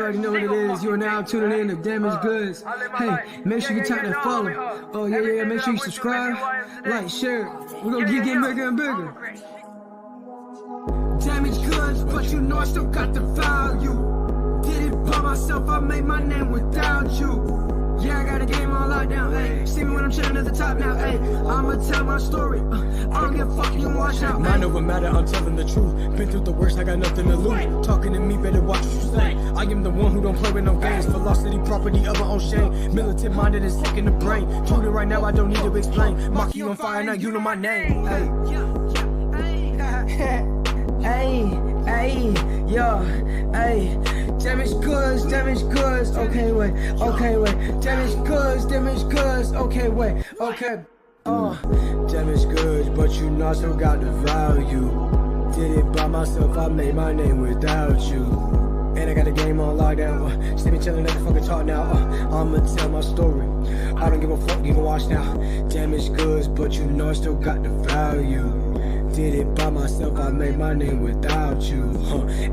already know what it is. You are now tuning in to Damaged Goods. Hey, make sure you tap that follow. Oh, yeah. Make sure you subscribe, like, share. We're going to keep getting bigger and bigger. Damaged Goods, but you know I still got the value. Did it by myself, I made my name without you. Yeah, I got a game on lockdown, ayy. See me when I'm chilling at the top now, ayy. I'ma tell my story. I don't give a fuck, you can watch out. None of it matter, I'm telling the truth. Been through the worst, I got nothing to lose. Talking to me, better watch what you say. I am the one who don't play with no games. Velocity, property of my own shame. Militant minded and sick in the brain. Truly right now, I don't need to explain. Maki on fire, now you know my name. Hey, damaged goods, okay, wait, damaged goods, okay, wait, okay, Damaged goods, but you know I still got the value. Did it by myself, I made my name without you. And I got a game on lockdown, see me chillin' at the fucking talk now, I'ma tell my story. I don't give a fuck, you can watch now. Damaged goods, but you know I still got the value. Did it by myself, I made my name without you,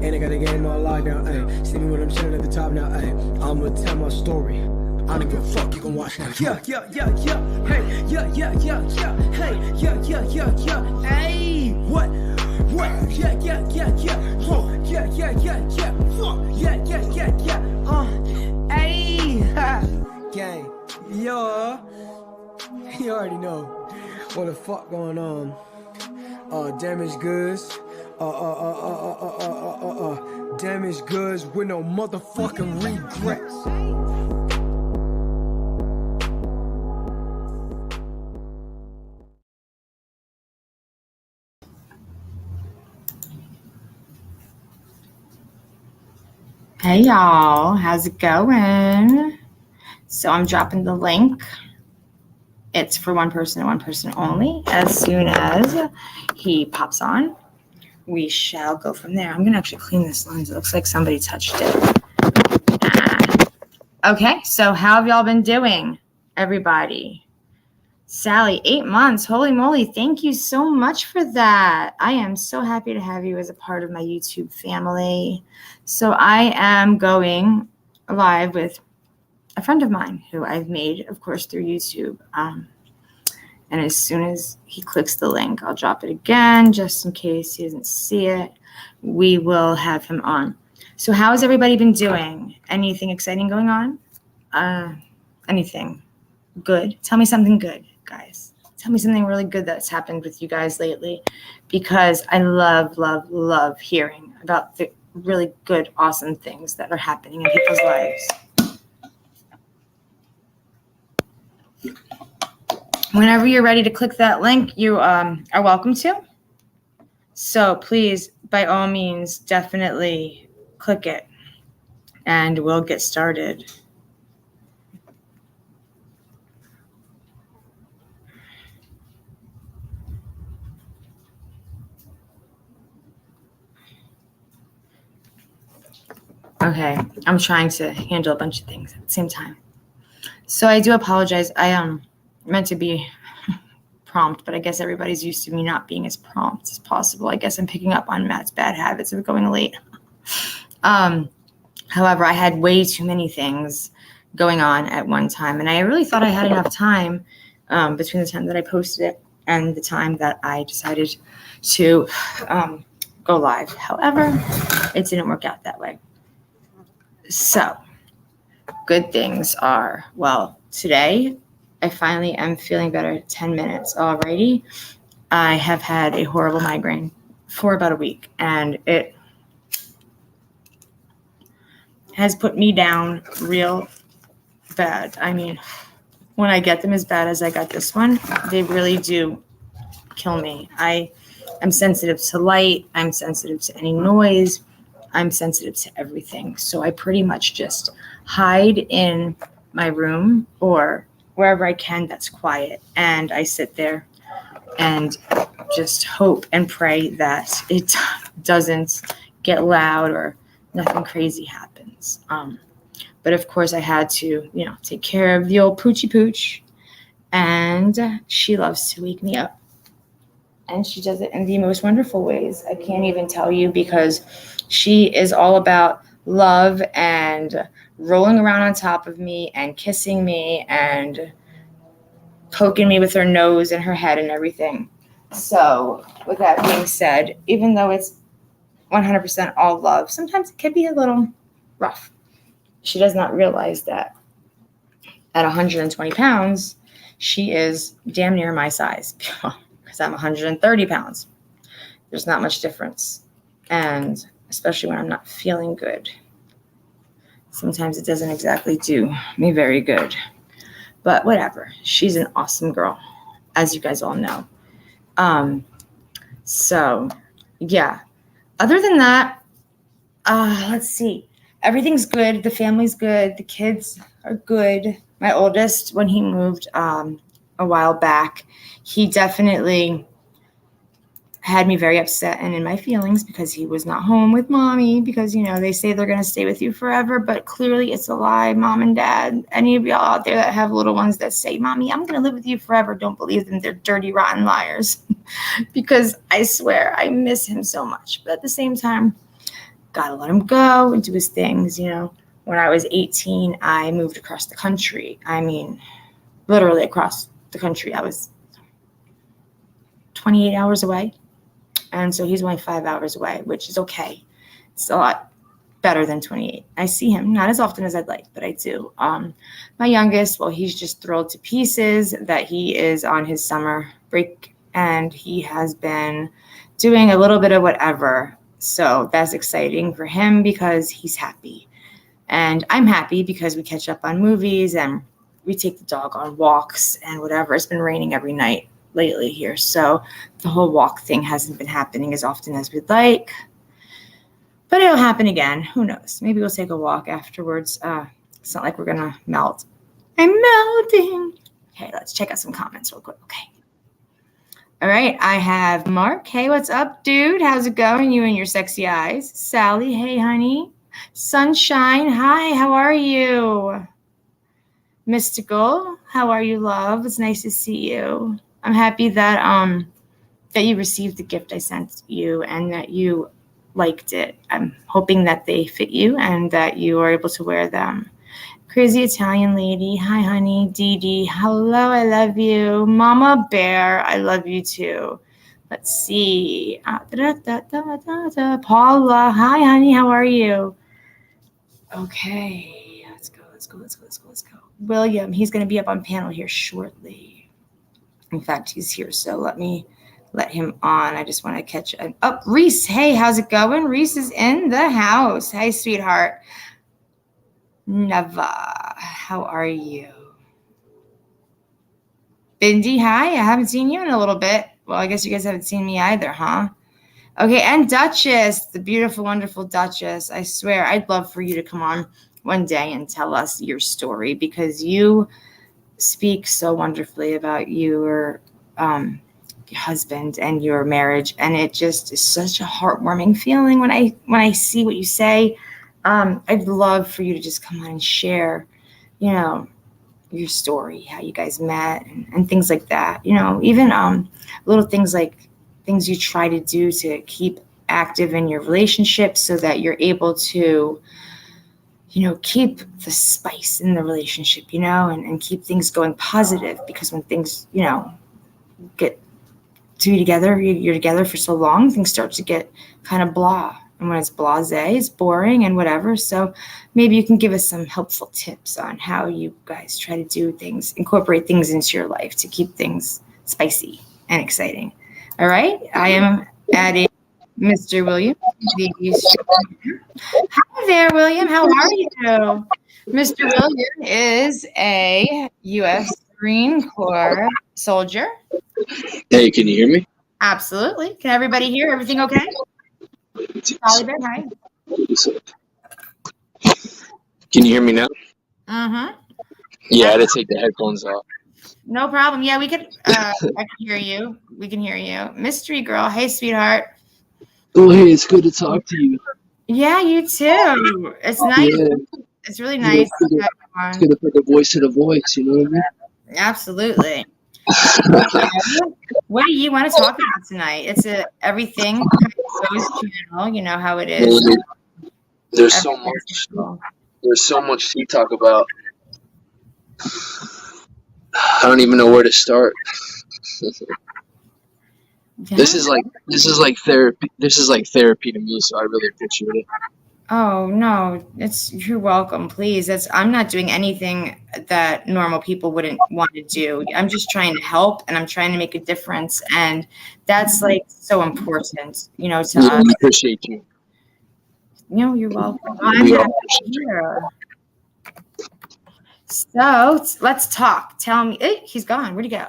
And I got a game on lockdown, ayy. See me when I'm chillin' at the top now, ayy. I'ma tell my story. I don't give a fuck, you can watch now. Yeah, hey, yeah, hey, what, hey, gang, yo, you already know what the fuck going on. Damaged goods, damaged goods with no motherfucking regrets. Hey y'all, how's it going? So I'm dropping the link. It's for one person and one person only. As soon as he pops on, we shall go from there. I'm gonna actually clean this lens. It looks like somebody touched it. Okay, so how have y'all been doing, everybody? Sally, 8 months. Holy moly, thank you so much for that. I am so happy to have you as a part of my YouTube family. So I am going live with a friend of mine who I've made, of course, through YouTube. And as soon as he clicks the link, I'll drop it again, just in case he doesn't see it. We will have him on. So how has everybody been doing? Anything exciting going on? Anything good? Tell me something good, guys. Tell me something really good that's happened with you guys lately, because I love hearing about the really good, awesome things that are happening in people's lives. Whenever you're ready to click that link, you are welcome to. So please, by all means, definitely click it and we'll get started. Okay, I'm trying to handle a bunch of things at the same time. So I do apologize. I meant to be prompt, but I guess everybody's used to me not being as prompt as possible. I guess I'm picking up on Matt's bad habits of going late. However, I had way too many things going on at one time, and I really thought I had enough time between the time that I posted it and the time that I decided to go live. However, it didn't work out that way. So, good things are, well, today I finally am feeling better. 10 minutes already. I have had a horrible migraine for about a week, and it has put me down real bad. I mean, when I get them as bad as I got this one, they really do kill me. I am sensitive to light. I'm sensitive to any noise. I'm sensitive to everything. So I pretty much just hide in my room or wherever I can that's quiet. And I sit there and just hope and pray that it doesn't get loud or nothing crazy happens. But of course I had to, take care of the old Poochie Pooch. And she loves to wake me up. And she does it in the most wonderful ways. I can't even tell you, because she is all about love and rolling around on top of me and kissing me and poking me with her nose and her head and everything. So with that being said, even though it's 100% all love, sometimes it can be a little rough. She does not realize that at 120 pounds, she is damn near my size because I'm 130 pounds. There's not much difference. And especially when I'm not feeling good, sometimes it doesn't exactly do me very good. But whatever. She's an awesome girl, as you guys all know. So, yeah. Other than that, let's see. Everything's good. The family's good. The kids are good. My oldest, when he moved a while back, he definitely had me very upset and in my feelings because he was not home with mommy because, you know, they say they're going to stay with you forever, but clearly it's a lie. Mom and dad, any of y'all out there that have little ones that say, mommy, I'm going to live with you forever, don't believe them. They're dirty, rotten liars because I swear I miss him so much. But at the same time, got to let him go and do his things. You know, when I was 18, I moved across the country. I mean, literally across the country. I was 28 hours away. And so he's only 5 hours away, which is okay. It's a lot better than 28. I see him not as often as I'd like, but I do. My youngest, well, he's just thrilled to pieces that he is on his summer break and he has been doing a little bit of whatever. So that's exciting for him because he's happy. And I'm happy because we catch up on movies and we take the dog on walks and whatever. It's been raining every night lately here, so the whole walk thing hasn't been happening as often as we'd like, but it'll happen again. Who knows? Maybe we'll take a walk afterwards. It's not like we're gonna melt. I'm melting. Okay, let's check out some comments real quick. Okay, all right, I have Mark. Hey, what's up, dude? How's it going? You and your sexy eyes. Sally, hey honey. Sunshine, hi, how are you? Mystical, how are you, love? It's nice to see you. I'm happy that that you received the gift I sent you and that you liked it. I'm hoping that they fit you and that you are able to wear them. Crazy Italian lady. Hi, honey. Dee Dee. Hello, I love you. Mama Bear, I love you too. Let's see. Paula. Hi, honey. How are you? Okay. Let's go. William, he's going to be up on panel here shortly. In fact, he's here, so let me let him on. I just want to catch an up. Reese, hey, how's it going? Reese is in the house. Hi, sweetheart. Nava, how are you? Bindi, hi. I haven't seen you in a little bit. Well, I guess you guys haven't seen me either, huh? Okay, and Duchess, the beautiful, wonderful Duchess. I swear, I'd love for you to come on one day and tell us your story because you speak so wonderfully about your husband and your marriage, and it just is such a heartwarming feeling when I see what you say. I'd love for you to just come on and share, you know, your story, how you guys met and things like that. You know, even little things like things you try to do to keep active in your relationship so that you're able to, you know, keep the spice in the relationship, you know, and keep things going positive because when things, you know, get to be together, you're together for so long, things start to get kind of blah. And when it's blasé, it's boring and whatever. So maybe you can give us some helpful tips on how you guys try to do things, incorporate things into your life to keep things spicy and exciting. All right. I am adding Mr. William. Hi there, William. How are you? Mr. William is a U.S. Marine Corps soldier. Hey, can you hear me? Absolutely. Can everybody hear? Everything okay? Charlie Bear, hi. Can you hear me now? Mm-hmm. Yeah, I had to take the headphones off. No problem. Yeah, we could. I can hear you. We can hear you. Mystery girl. Hey, sweetheart. Oh, hey, it's good to talk to you. Yeah, you too. It's nice. Yeah. It's really nice. It's good to put the voice to the voice, you know what I mean? Absolutely. What do you want to talk about tonight? It's a everything goes channel. You know how it is. There's so much. There's so much to talk about. I don't even know where to start. Yeah. This is like therapy. This is like therapy to me, so I really appreciate it. Oh no, you're welcome. Please, I'm not doing anything that normal people wouldn't want to do. I'm just trying to help, and I'm trying to make a difference, and that's like so important, to Yeah, us. I appreciate you. You're welcome. I'm We all happy to appreciate you. hear. So let's talk. Tell me. He's gone. Where'd he go?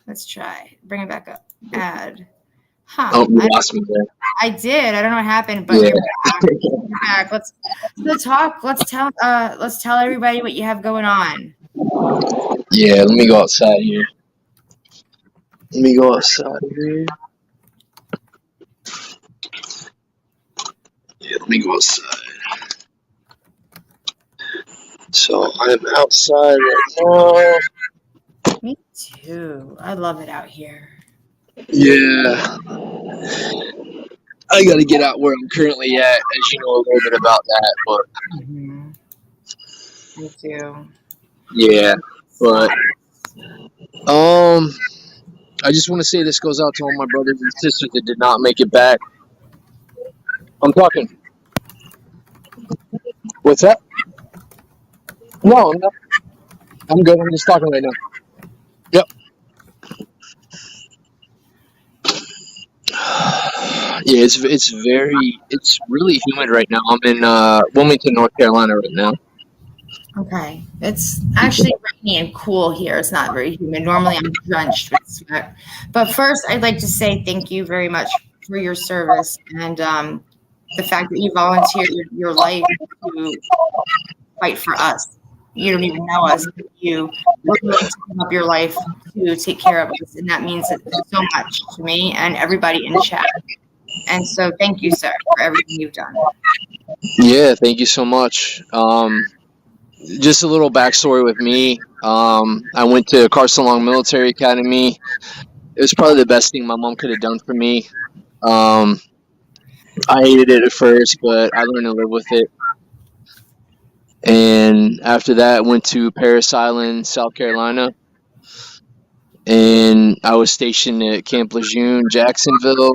Let's try. Bring him back up. Add. Huh. Oh, you lost me there. I did. I don't know what happened, but Yeah. you're back. Let's talk. Let's tell everybody what you have going on. Yeah, let me go outside here. Let me go outside here. Yeah, let me go outside. So I'm outside right now. Me too. I love it out here. Yeah. I gotta get out where I'm currently at, as you know a little bit about that, but Mm-hmm. Me too. yeah. But I just want to say this goes out to all my brothers and sisters that did not make it back. I'm talking. What's that? No, I'm not. I'm good. I'm just talking right now. Yep. Yeah, it's really humid right now. I'm in Wilmington, North Carolina right now. Okay. It's actually rainy and cool here. It's not very humid. Normally I'm drenched with sweat. But first, I'd like to say thank you very much for your service and the fact that you volunteered your life to fight for us. You don't even know us, but you were willing to give up your life to take care of us. And that means so much to me and everybody in chat. And so thank you, sir, for everything you've done. Yeah, thank you so much. Just a little backstory with me. I went to Carson Long Military Academy. It was probably the best thing my mom could have done for me. I hated it at first, but I learned to live with it. And after that, I went to Parris Island, South Carolina. And I was stationed at Camp Lejeune, Jacksonville.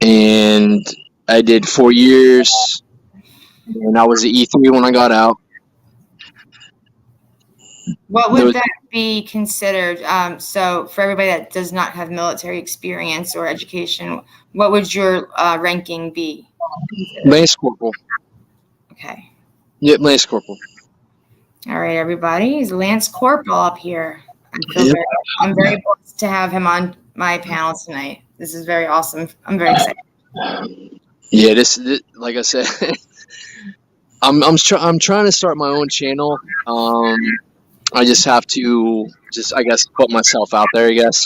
And I did 4 years. And I was an E3 when I got out. What would that be considered? So for everybody that does not have military experience or education, what would your ranking be? Lance Corporal. Okay. Yep, Lance Corporal. All right, everybody. He's Lance Corporal up here. I'm very blessed to have him on my panel tonight. This is very awesome. I'm very excited. Yeah, this like I said, I'm trying to start my own channel. I just have to I guess put myself out there, I guess.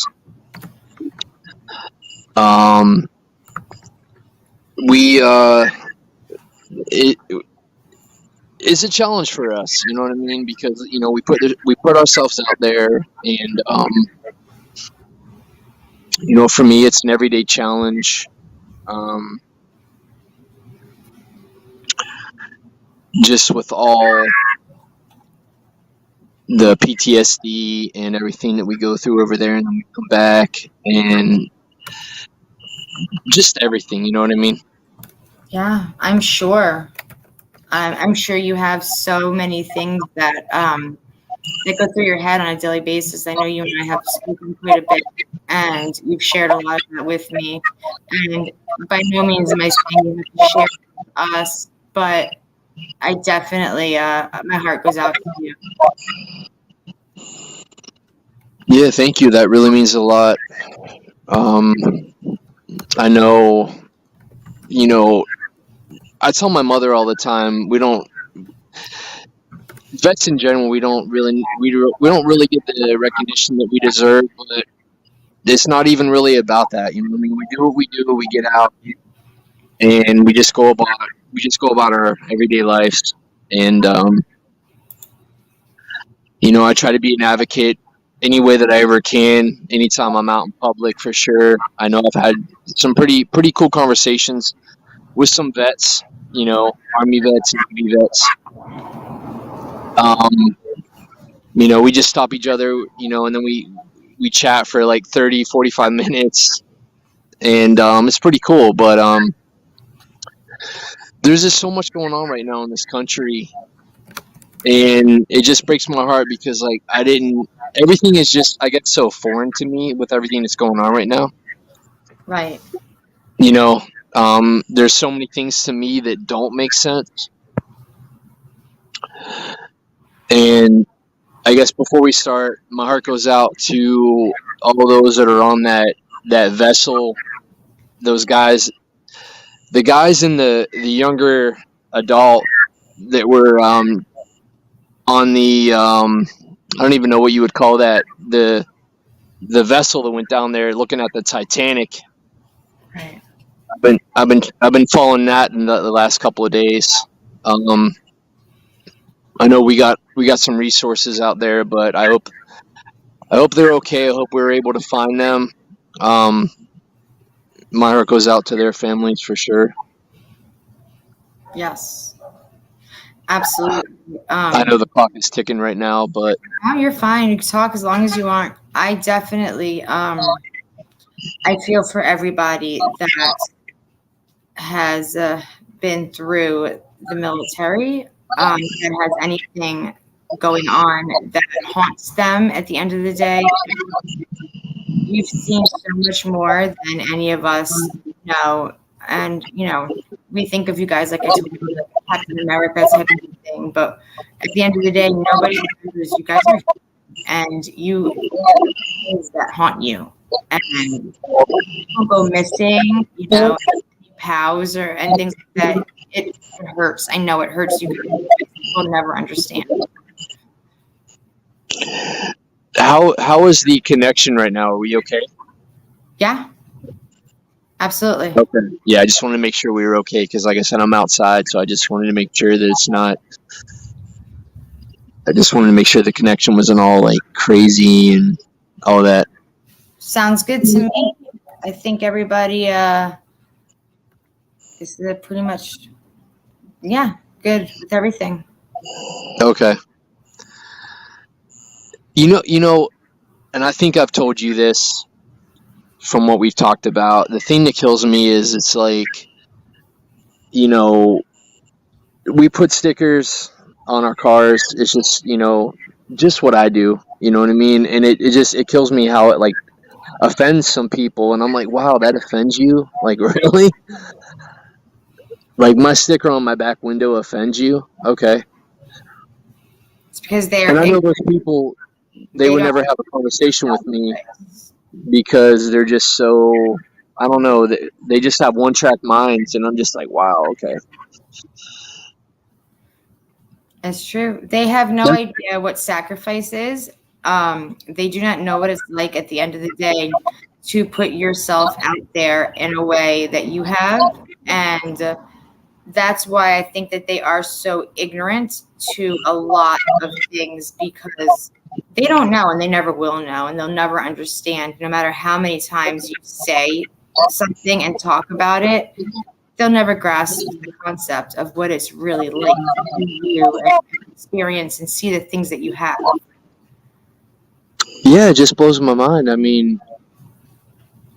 It's a challenge for us, you know what I mean? Because we put ourselves out there, and for me, it's an everyday challenge. Just with all the PTSD and everything that we go through over there, and then we come back, and just everything, you know what I mean? Yeah, I'm sure. I'm sure you have so many things that go through your head on a daily basis. I know you and I have spoken quite a bit, and you've shared a lot of that with me. And by no means am I saying you have to share it with us, but I definitely, my heart goes out to you. Yeah, thank you. That really means a lot. I know, I tell my mother all the time, vets in general, we don't really get the recognition that we deserve, but it's not even really about that. You know what I mean? We do what we do, we get out, and we just go about our everyday lives. And I try to be an advocate any way that I ever can, anytime I'm out in public, for sure. I know I've had some pretty cool conversations with some vets, Army vets, Navy vets. We just stop each other, and then we chat for like 30, 45 minutes, and it's pretty cool. But there's just so much going on right now in this country, and it just breaks my heart because like everything is just, I guess, so foreign to me with everything that's going on right now. Right. There's so many things to me that don't make sense. And I guess before we start, my heart goes out to all those that are on that vessel, those guys, the guys in the younger adult that were on the I don't even know what you would call that, the vessel that went down there looking at the Titanic. Right. I've been following that in the last couple of days. I know we got some resources out there, but I hope they're okay. I hope we were able to find them. My heart goes out to their families for sure. Yes. Absolutely. I know the clock is ticking right now, but No, you're fine. You can talk as long as you want. I definitely, I feel for everybody that has been through the military, that has anything going on that haunts them at the end of the day. You've seen so much more than any of us know. And, we think of you guys like Captain America type of thing, but at the end of the day, nobody knows you guys are, and you things that haunt you, and people go missing, pals and things like that. It hurts. I know it hurts you guys. People never understand. How is the connection right now? Are we okay? Yeah. Absolutely. Okay. Yeah, I just wanted to make sure we were okay because, like I said, I'm outside, so I just wanted to make sure that it's not. I just wanted to make sure the connection wasn't all like crazy and all that. Sounds good to me. I think everybody is pretty much, good with everything. Okay. And I think I've told you this from what we've talked about. The thing that kills me is it's like, we put stickers on our cars. It's just, just what I do. You know what I mean? And it kills me how it like offends some people. And I'm like, wow, that offends you? Like, really? Like my sticker on my back window offends you? Okay. It's because they're. And I know those people, they would never have a conversation with me because they're just so, I don't know, they just have one-track minds, and I'm just like, wow, okay. It's true. They have no idea what sacrifice is. They do not know what it's like at the end of the day to put yourself out there in a way that you have. And that's why I think that they are so ignorant to a lot of things, because they don't know and they never will know, and they'll never understand. No matter how many times you say something and talk about it, they'll never grasp the concept of what it's really like to you and experience and see the things that you have. Yeah, it just blows my mind. I mean,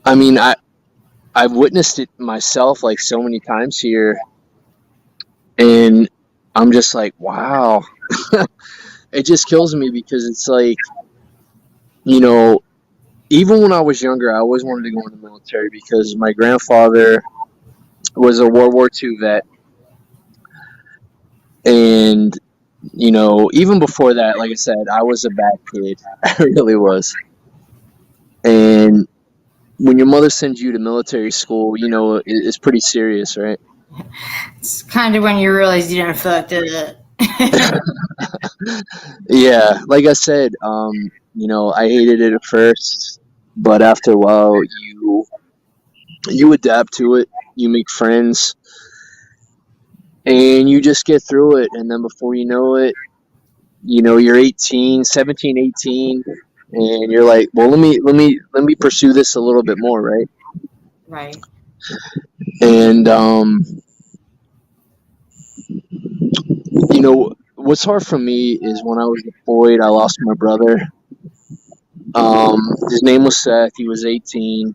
I've witnessed it myself like so many times here, and I'm just like, wow. It just kills me because it's like, even when I was younger, I always wanted to go in the military because my grandfather was a World War II vet. And, even before that, like I said, I was a bad kid. I really was. And when your mother sends you to military school, it's pretty serious, right? It's kind of when you realize you didn't fuck it. Yeah, like I said, I hated it at first, but after a while, you adapt to it, you make friends, and you just get through it. And then before you know it, you're 17, 18, and you're like, well, let me pursue this a little bit more, right? Right. And You know, what's hard for me is when I was deployed, I lost my brother. His name was Seth. He was 18,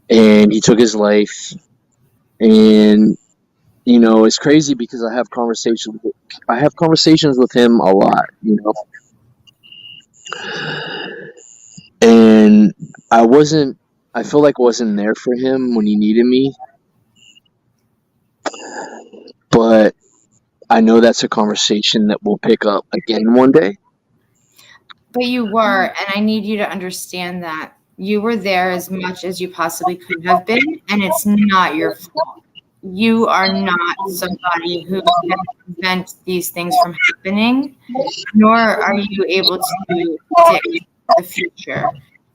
and he took his life. And you know, it's crazy because I have conversations with him a lot. You know, and I feel like I wasn't there for him when he needed me. But I know that's a conversation that we'll pick up again one day. But you were, and I need you to understand that you were there as much as you possibly could have been, and it's not your fault. You are not somebody who can prevent these things from happening, nor are you able to predict the future.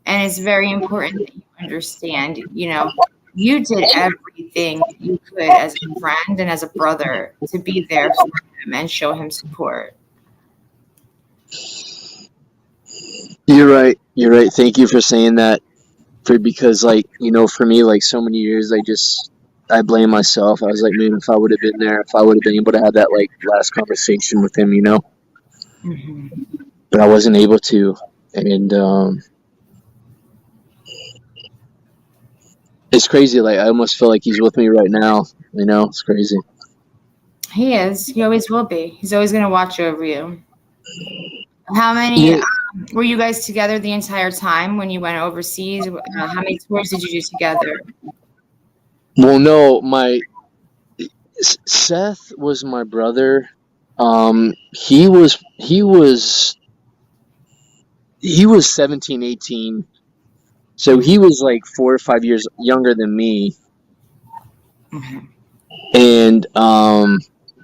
And it's very important that you understand, you know, you did everything you could as a friend and as a brother to be there for him and show him support. You're right. You're right. Thank you for saying that. Because, like, you know, for me, like, so many years, I blame myself. I was like, man, if I would have been there, if I would have been able to have that, like, last conversation with him, you know? Mm-hmm. But I wasn't able to. And, it's crazy. Like, I almost feel like he's with me right now. You know, it's crazy. He is. He always will be. He's always going to watch over you. How many were you guys together the entire time when you went overseas? How many tours did you do together? Well, no, Seth was my brother. He was 17, 18. So he was like 4 or 5 years younger than me. Mm-hmm. And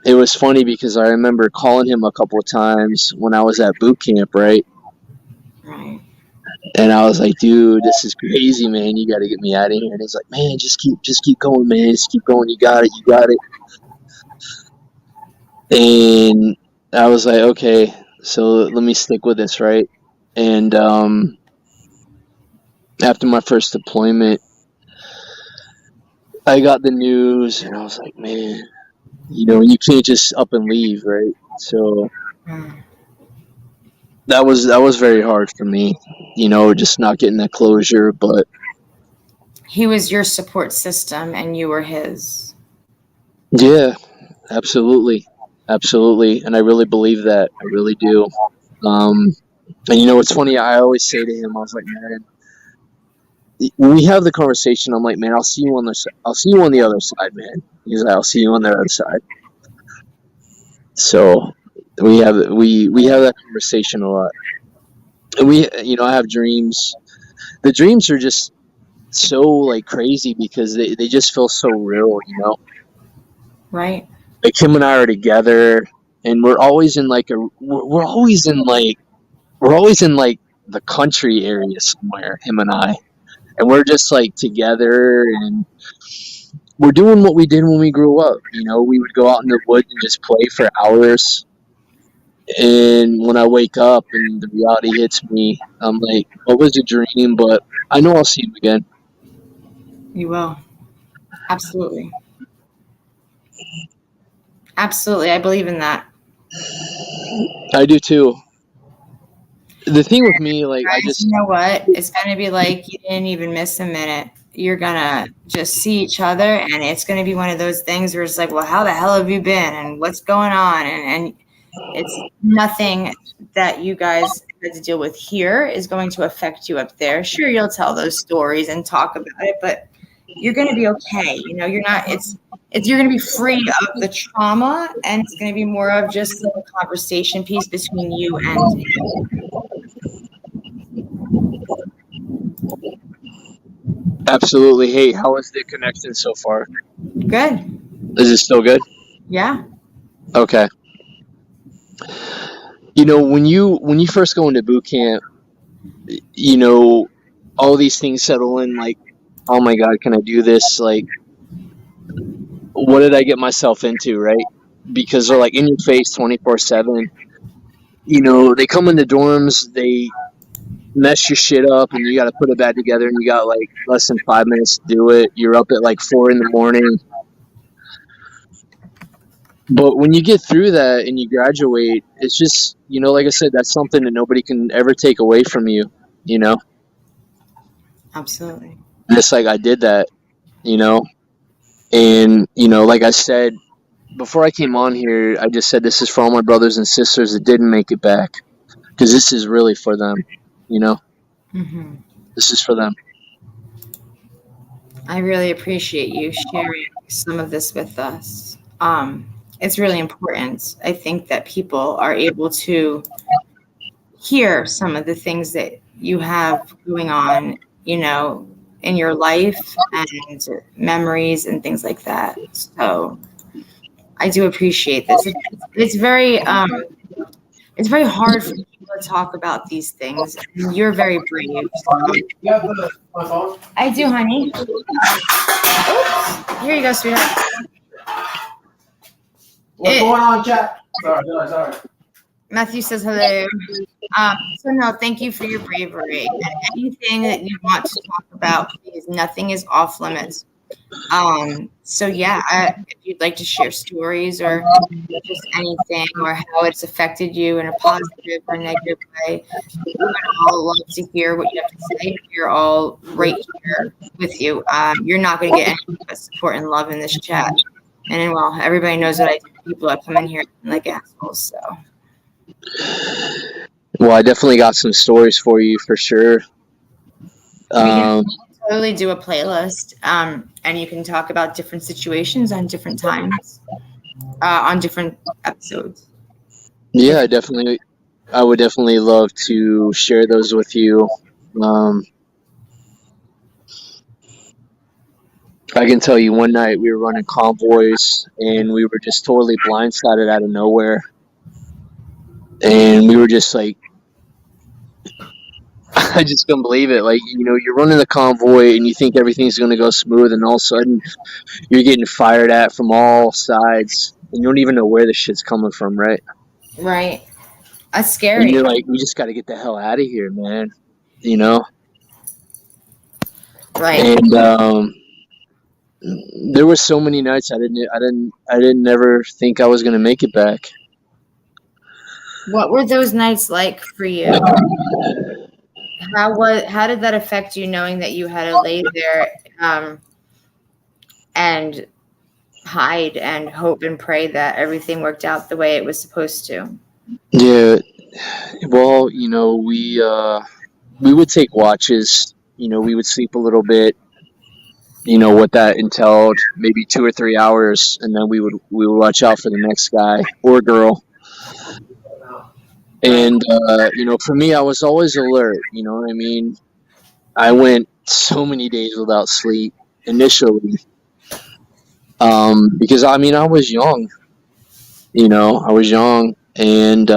it was funny because I remember calling him a couple of times when I was at boot camp, right? Right. And I was like, dude, this is crazy, man. You got to get me out of here. And he's like, man, just keep going, man. Just keep going. You got it. And I was like, okay, so let me stick with this, right? And after my first deployment, I got the news, and I was like, man, you know, you can't just up and leave, right? So that was very hard for me, you know, just not getting that closure. But he was your support system, and you were his. Yeah, absolutely, and I really believe that. I really do. And you know, it's funny. I always say to him, I was like, man, when we have the conversation, I'm like, man, I'll see you on the other side, man. He's like, I'll see you on the other side. So we have that conversation a lot. And I have dreams. The dreams are just so like crazy because they just feel so real, you know? Right. Like him and I are together, and we're always in like the country area somewhere, him and I. And we're just like together, and we're doing what we did when we grew up. You know, we would go out in the woods and just play for hours. And when I wake up and the reality hits me, I'm like, what was a dream? But I know I'll see him again. You will. Absolutely. Absolutely. I believe in that. I do too. The thing with me, like, Guys, you know what? It's going to be like you didn't even miss a minute. You're going to just see each other, and it's going to be one of those things where it's like, well, how the hell have you been? And what's going on? And it's nothing that you guys had to deal with here is going to affect you up there. Sure, you'll tell those stories and talk about it, but you're going to be okay. You know, you're going to be free of the trauma, and it's going to be more of just a conversation piece between you and him. Absolutely. Hey, how is the connection so far? Good. Is it still good? Yeah. Okay. You know, when you first go into boot camp, you know, all these things settle in, like, oh my God, can I do this? Like, what did I get myself into, right? Because they're like in your face 24/7. You know, they come in the dorms, they mess your shit up, and you got to put it back together, and you got like less than 5 minutes to do it. You're up at like 4 a.m. But when you get through that and you graduate, it's just, like I said, that's something that nobody can ever take away from you, Absolutely. And it's like I did that, and, like I said, before I came on here, I just said this is for all my brothers and sisters that didn't make it back, because this is really for them, Mm-hmm. This is for them. I really appreciate you sharing some of this with us. It's really important. I think that people are able to hear some of the things that you have going on, in your life and memories and things like that. So I do appreciate this. It's very hard for people to talk about these things. You're very brave. You have my phone? I do, honey. Oops. Here you go, sweetheart. What's going on, chat? Sorry. Matthew says hello. So no, thank you for your bravery. And anything that you want to talk about, please, nothing is off limits. So yeah, if you'd like to share stories or just anything or how it's affected you in a positive or negative way, we would all love to hear what you have to say. We're all right here with you. You're not going to get any but support and love in this chat. And well, everybody knows what I do. People that come in here like assholes. So. Well, I definitely got some stories for you for sure. We can totally do a playlist, and you can talk about different situations on different times, on different episodes. Yeah, I would definitely love to share those with you. I can tell you one night we were running convoys and we were just totally blindsided out of nowhere. And we were just like, I just couldn't believe it. Like, you're running the convoy and you think everything's going to go smooth, and all of a sudden you're getting fired at from all sides and you don't even know where the shit's coming from, right? Right. That's scary. And you're like, we just got to get the hell out of here, man. Right. And there were so many nights I didn't never think I was going to make it back. What were those nights like for you? How did that affect you, knowing that you had to lay there and hide and hope and pray that everything worked out the way it was supposed to? Yeah, well, we would take watches. We would sleep a little bit. What that entailed, maybe 2 or 3 hours, and then we would watch out for the next guy or girl. And, for me, I was always alert, you know what I mean? I went so many days without sleep initially because, I was young, and,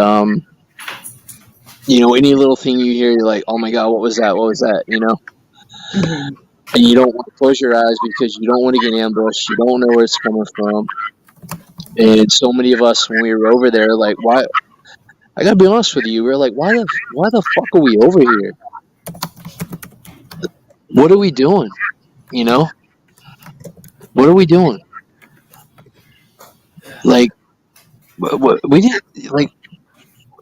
any little thing you hear, you're like, oh my God, what was that? Mm-hmm. And you don't want to close your eyes because you don't want to get ambushed. You don't know where it's coming from. And so many of us, when we were over there, like, why? I gotta be honest with you. We were like, why the fuck are we over here? What are we doing? What are we doing? Like, we didn't, like,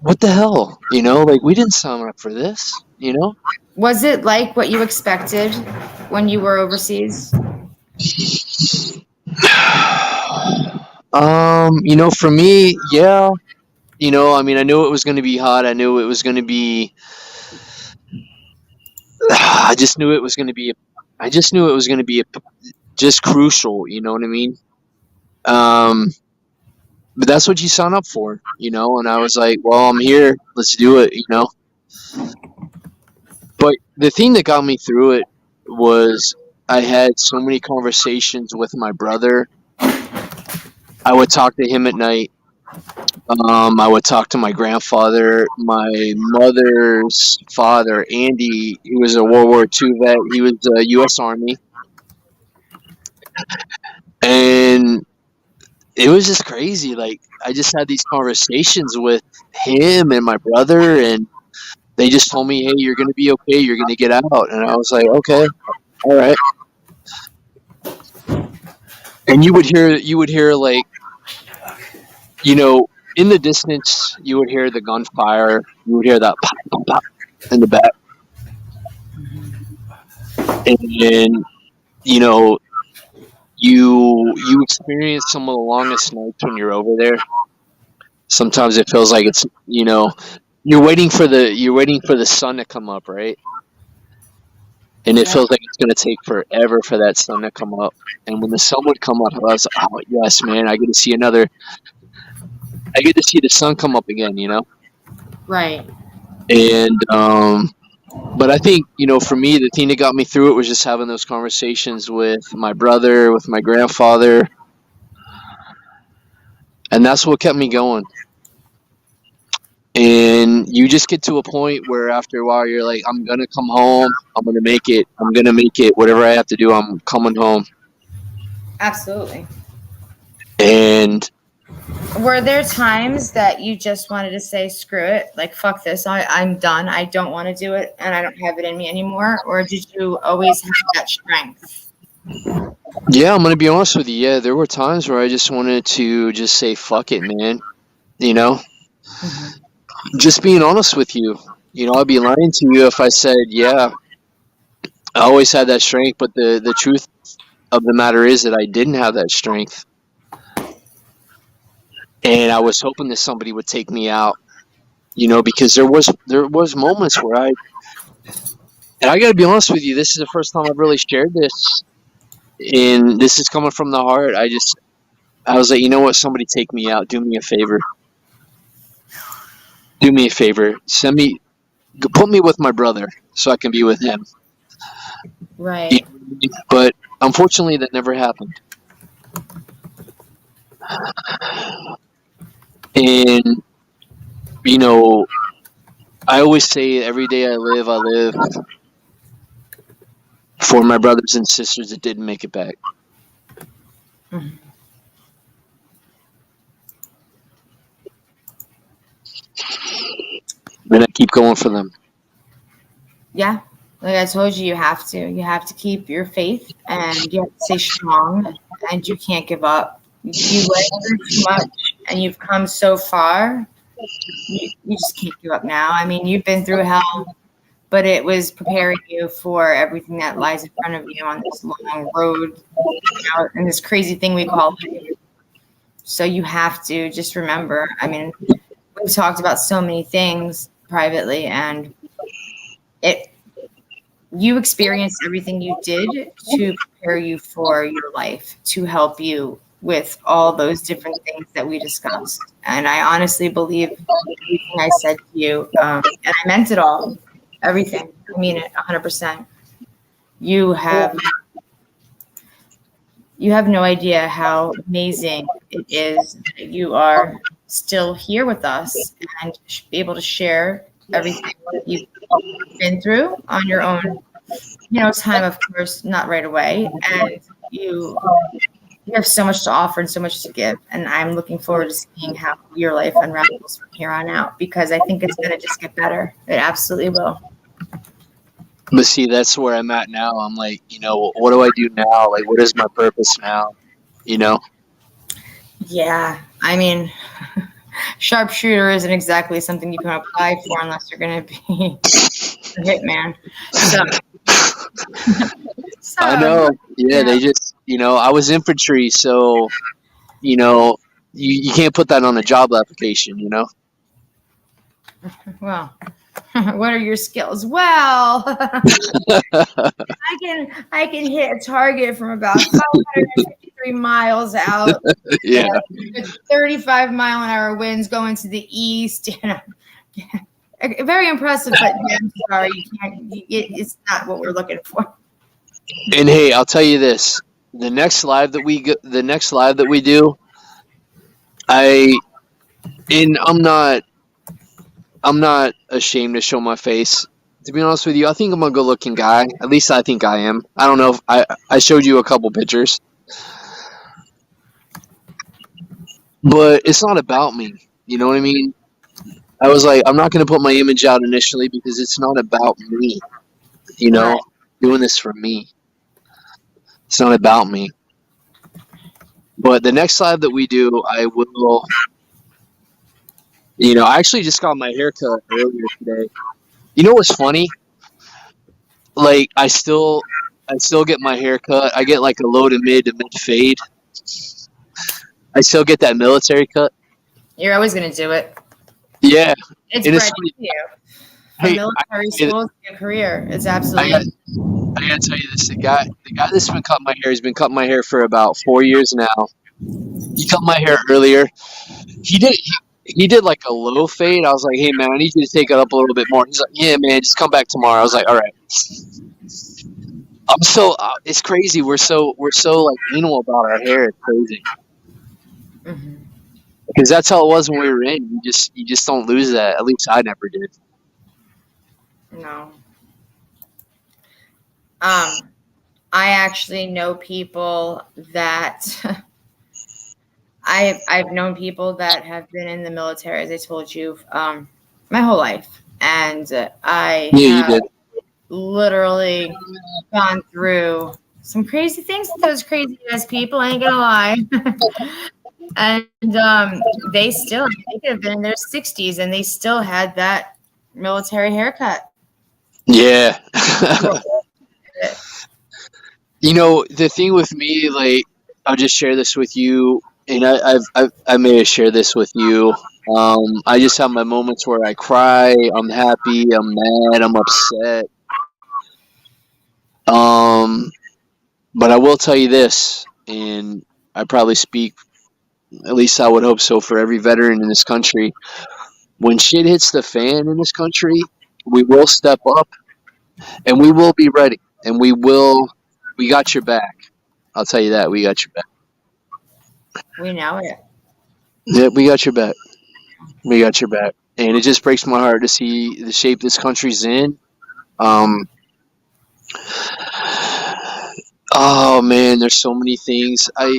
what the hell? Like, we didn't sign up for this, Was it like what you expected when you were overseas? For me, yeah. I knew it was going to be hot. I knew it was going to be. I just knew it was going to be just crucial. You know what I mean? But that's what you sign up for, And I was like, well, I'm here. Let's do it, But the thing that got me through it was I had so many conversations with my brother. I would talk to him at night. I would talk to my grandfather, my mother's father, Andy. He was a World War II vet. He was the U.S. Army. And it was just crazy. Like, I just had these conversations with him and my brother, and they just told me, hey, you're going to be okay. You're going to get out. And I was like, okay, all right. And you would hear like, you know, in the distance, you would hear the gunfire. You would hear that pop, pop, pop in the back. And, you know, you experience some of the longest nights when you're over there. Sometimes it feels like it's, you know, you're waiting for the sun to come up, right? And it Yeah. feels like it's going to take forever for that sun to come up. And when the sun would come up, I was like, oh, yes, man, I get to see the sun come up again, you know? Right. And, but I think, you know, for me, the thing that got me through it was just having those conversations with my brother, with my grandfather. And that's what kept me going. And you just get to a point where after a while you're like, I'm going to come home. I'm going to make it. I'm going to make it. Whatever I have to do, I'm coming home. Absolutely. And Were there times that you just wanted to say, screw it, like, fuck this, I'm done, I don't want to do it, and I don't have it in me anymore? Or did you always have that strength? yeah, I'm going to be honest with you. Yeah, there were times where I just wanted to just say, fuck it, man. You know, just being honest with you. You know, I'd be lying to you if I said, yeah, I always had that strength. But the truth of the matter is that I didn't have that strength. And I was hoping that somebody would take me out, you know, because there was moments where and I got to be honest with you, this is the first time I've really shared this, and this is coming from the heart. I was like, you know what, somebody take me out, do me a favor, put me with my brother so I can be with him. Right. But unfortunately, that never happened. And, you know, I always say every day I live for my brothers and sisters that didn't make it back. Mhm. And I keep going for them. Yeah. Like I told you, you have to keep your faith, and you have to stay strong, and you can't give up. You went through too much, and you've come so far. You just can't give up now. I mean, you've been through hell, but it was preparing you for everything that lies in front of you on this long road, you know, and this crazy thing we call life. So you have to just remember. I mean, we've talked about so many things privately, and you experienced everything you did to prepare you for your life, to help you with all those different things that we discussed. And I honestly believe everything I said to you, and I meant it all, everything. I mean it 100%. You have no idea how amazing it is that you are still here with us and be able to share everything that you've been through on your own, you know, time, of course, not right away. And you have so much to offer and so much to give. And I'm looking forward to seeing how your life unravels from here on out, because I think it's going to just get better. It absolutely will. But see, that's where I'm at now. I'm like, you know, what do I do now? Like, what is my purpose now? You know? Yeah. I mean, sharpshooter isn't exactly something you can apply for unless you're going to be a hitman. So I know. Yeah, they just, you know, I was infantry, so, you know, you can't put that on a job application, you know? Well, what are your skills? Well, I can hit a target from about 553 miles out. Yeah. With 35-mile-an-hour winds going to the east. You know, very impressive, but yeah, I'm sorry, you can't. It's not what we're looking for. And hey, I'll tell you this: the next live that we do, I'm not ashamed to show my face. To be honest with you, I think I'm a good-looking guy. At least I think I am. I don't know if I showed you a couple pictures, but it's not about me. You know what I mean? I was like, I'm not going to put my image out initially because it's not about me. You know, Right. doing this for me. It's not about me. But the next live that we do, I will I actually just got my hair cut earlier today. You know what's funny? Like I still get my hair cut. I get like a low to mid fade. I still get that military cut. You're always gonna do it. Yeah. It's It bred is into you. Hey, Military school is your career. It's I absolutely. got I gotta tell you this. The guy that's been cutting my hair has been cutting my hair for about 4 years now. He cut my hair earlier. He did like a low fade. I was like, hey man, I need you to take it up a little bit more. He's like, yeah man, just come back tomorrow. I was like, all right. I'm so it's crazy. We're so like anal about our hair. It's crazy Mhm. because that's how it was when we were in. You just don't lose that. At least I never did. No. I actually know people that I've known people that have been in the military, as I told you, my whole life, and I Yeah, you have did. literally gone through some crazy things with those crazy ass people. I ain't gonna lie. And they could have been in their 60s and they still had that military haircut. Yeah. The thing with me, like, I'll just share this with you, and I may have shared this with you. I just have my moments where I cry, I'm happy, I'm mad, I'm upset. But I will tell you this, and I probably speak, at least I would hope so, for every veteran in this country. When shit hits the fan in this country, we will step up, and we will be ready, and we got your back. I'll tell you that, we got your back. We know it. Yeah, we got your back. We got your back. And it just breaks my heart to see the shape this country's in. Oh man, there's so many things. I've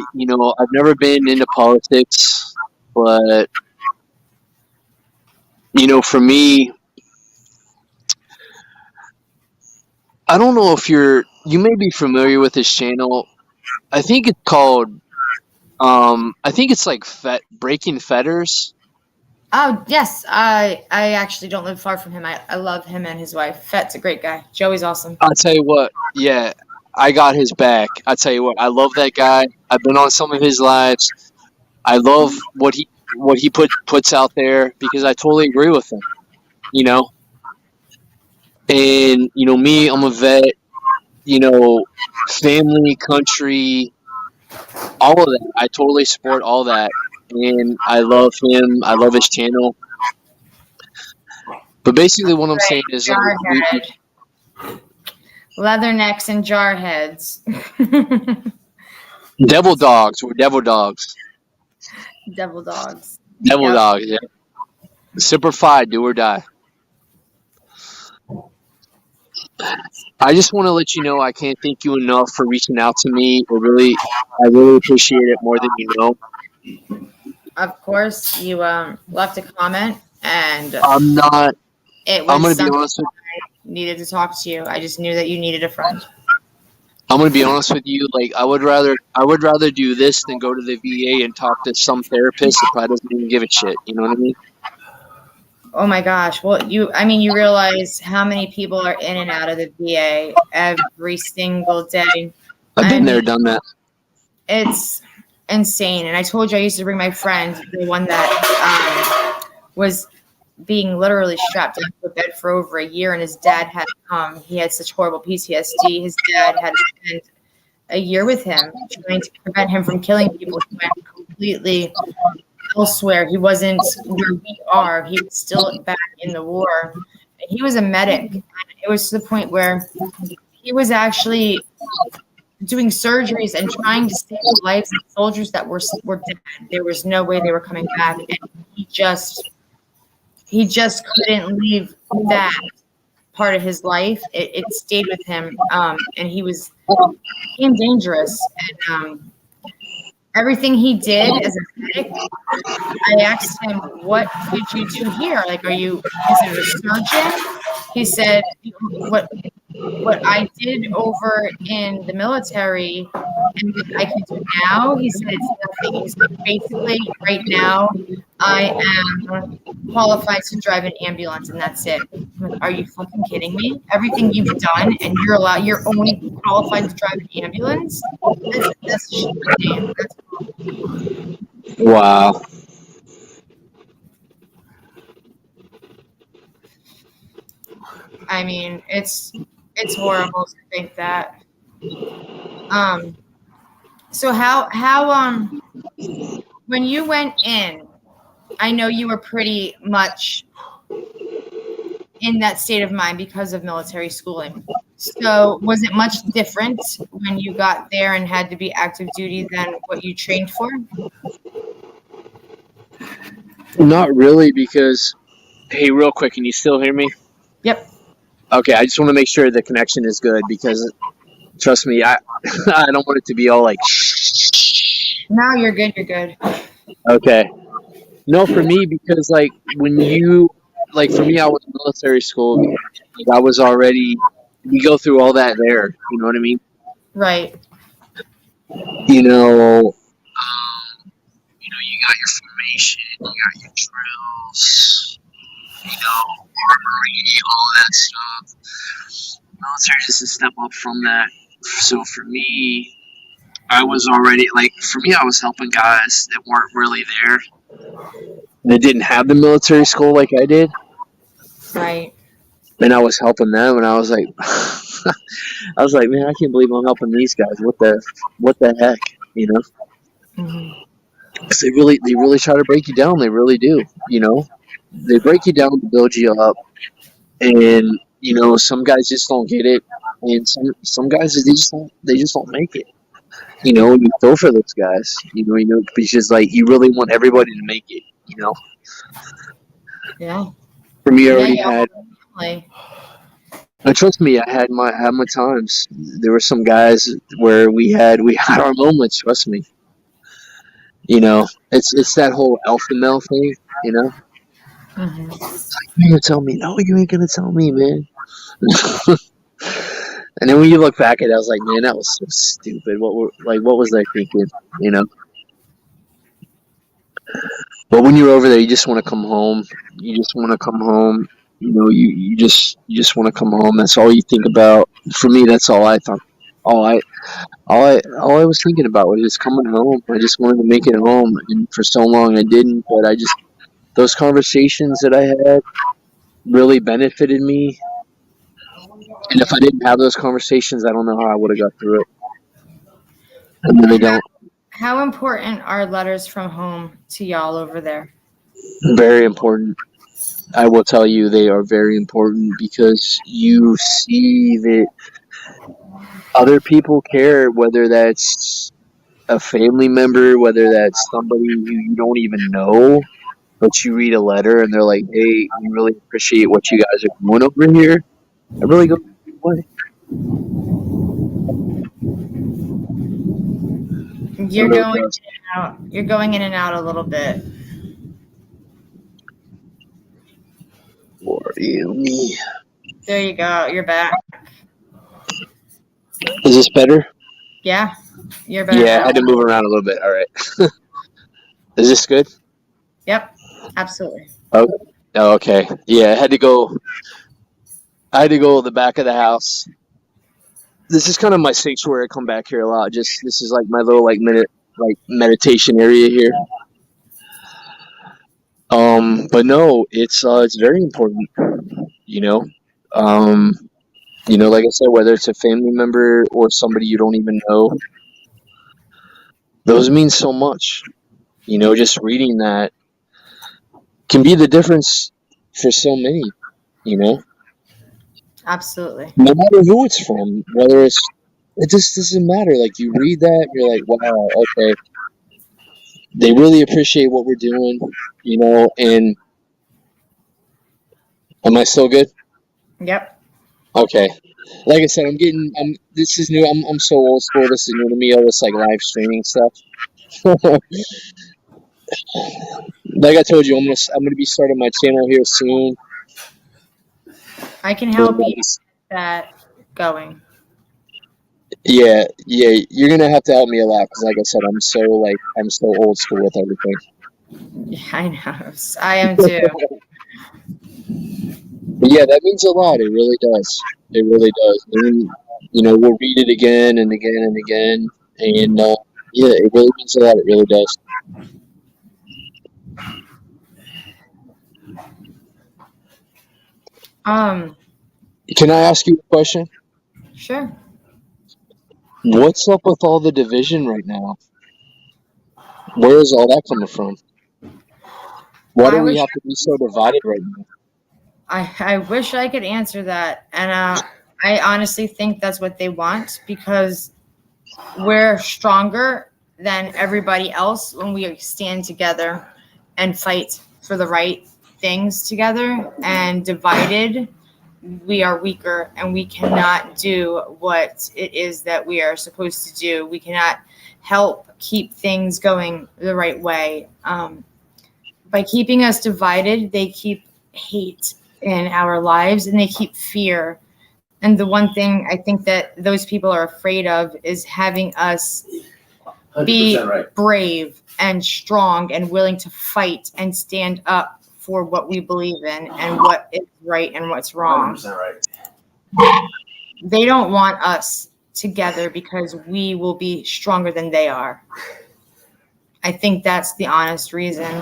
never been into politics, but for me, I don't know if you may be familiar with this channel. I think it's called I think it's like Breaking Fetters. Oh yes, I actually don't live far from him. I love him and his wife. Fett's a great guy. Joey's awesome. I'll tell you what, yeah, I got his back. I'll tell you what, I love that guy. I've been on some of his lives. I love what he puts out there because I totally agree with him. And me, I'm a vet. Family, country, all of that. I totally support all that, and I love him. I love his channel. But basically, what I'm saying is, Jarhead. Leathernecks and jarheads. devil dogs. We're devil dogs. Devil dogs. Devil Yep. dogs. Yeah. Super fight, do or die. I just want to let you know I can't thank you enough for reaching out to me. I really appreciate it more than you know. Of course, you left a comment, and I'm not. it I'm was gonna be something honest with. I needed to talk to you. I just knew that you needed a friend. I'm gonna be honest with you. Like I would rather do this than go to the VA and talk to some therapist that probably doesn't even give a shit. You know what I mean? Oh my gosh. Well, you realize how many people are in and out of the VA every single day. I've been there, mean, done that. It's insane. And I told you I used to bring my friend, the one that was being literally strapped into a bed for over a year, and his dad had to come. He had such horrible PTSD. His dad had to spend a year with him, trying to prevent him from killing people. He went completely elsewhere. He wasn't where we are. He was still back in the war. He was a medic. And it was to the point where he was actually doing surgeries and trying to save the lives of soldiers that were dead. There was no way they were coming back, and he just couldn't leave that part of his life. It stayed with him, and he became dangerous. And everything he did as a medic, I asked him, "What did you do here? Like, are you considered a surgeon?" He said, "What what I did over in the military and what I can do now, he said it's nothing. He's like, basically, right now, I am qualified to drive an ambulance, and that's it. I'm like, are you fucking kidding me? Everything you've done, and you're only qualified to drive an ambulance? That's a shit name. That's Wow. I mean, it's horrible to think that. So how when you went in, I know you were pretty much in that state of mind because of military schooling. So was it much different when you got there and had to be active duty than what you trained for? Not really, because hey, real quick, can you still hear me? Yep. Okay, I just want to make sure the connection is good because trust me, I I don't want it to be all like No, you're good. You're good. okay. No, for me, because like when you like for me, I was in military school. Like, I was already we go through all that there. You know what I mean? Right. You know, you got your formation, you got your drills, armory, all that stuff. Military is a step up from that. So for me, I was already like for me, I was helping guys that weren't really there. That didn't have the military school like I did. Right. And I was helping them, and I was like, I was like, man, I can't believe I'm helping these guys. What the heck, you know? Mm-hmm. 'Cause they really try to break you down. They really do, you know. They break you down to build you up, and some guys just don't get it, and some guys they just don't make it. You know, and you feel for those guys. Because like you really want everybody to make it. You know. Yeah. For me, I Yeah, already yeah. had. Like, And trust me, I had my times. There were some guys where we had our moments. Trust me. You know, it's that whole alpha male thing. You know, mhm. you're gonna tell me? No, you ain't gonna tell me, man. And then when you look back at it, I was like, man, that was so stupid. What was I thinking? You know. But when you're over there, you just want to come home. You just want to come home. You know, you just want to come home. That's all you think about. For me, that's all I thought. All I was thinking about was just coming home. I just wanted to make it home, and for so long I didn't. But those conversations that I had really benefited me. And if I didn't have those conversations, I don't know how I would have got through it. I really don't. How important are letters from home to y'all over there? Very important. I will tell you, they are very important because you see that other people care, whether that's a family member, whether that's somebody who you don't even know, but you read a letter and they're like, hey, we really appreciate what you guys are doing over here. It really goes a good way. You're going in and out. You're going in and out a little bit. For you, me. There you go. You're back. Is this better? Yeah. You're better. Yeah, I had to move around a little bit. All right. Is this good? Yep. Absolutely. Oh, okay. Yeah, I had to go to the back of the house. This is kind of my sanctuary. I come back here a lot. This is like my little meditation area here. But no, it's very important. You know, like I said, whether it's a family member or somebody you don't even know, those mean so much. You know, just reading that can be the difference for so many. You know. Absolutely. No matter who it's from, it just doesn't matter. Like you read that, you're like, wow, okay, they really appreciate what we're doing, you know. And am I still good? Yep. Okay. Like I said, this is new. I'm so old school. This is new to me. All this like live streaming stuff. Like I told you, I'm gonna be starting my channel here soon. I can help you with that. going. Yeah, you're gonna have to help me a lot because, like I said, I'm so old school with everything. Yeah, I know. I am too. But yeah, that means a lot. It really does. It really does. And we'll read it again and again and again, and yeah, it really means a lot. It really does. Can I ask you a question? Sure. What's up with all the division right now? Where is all that coming from? Why do we have to be so divided right now? I wish I could answer that, and I honestly think that's what they want because we're stronger than everybody else when we stand together and fight for the right things together. And divided, we are weaker, and we cannot do what it is that we are supposed to do. We cannot help keep things going the right way. By keeping us divided, they keep hate in our lives and they keep fear. And the one thing I think that those people are afraid of is having us be brave and strong and willing to fight and stand up for what we believe in and what is right and what's wrong. 100% right. They don't want us together because we will be stronger than they are. I think that's the honest reason.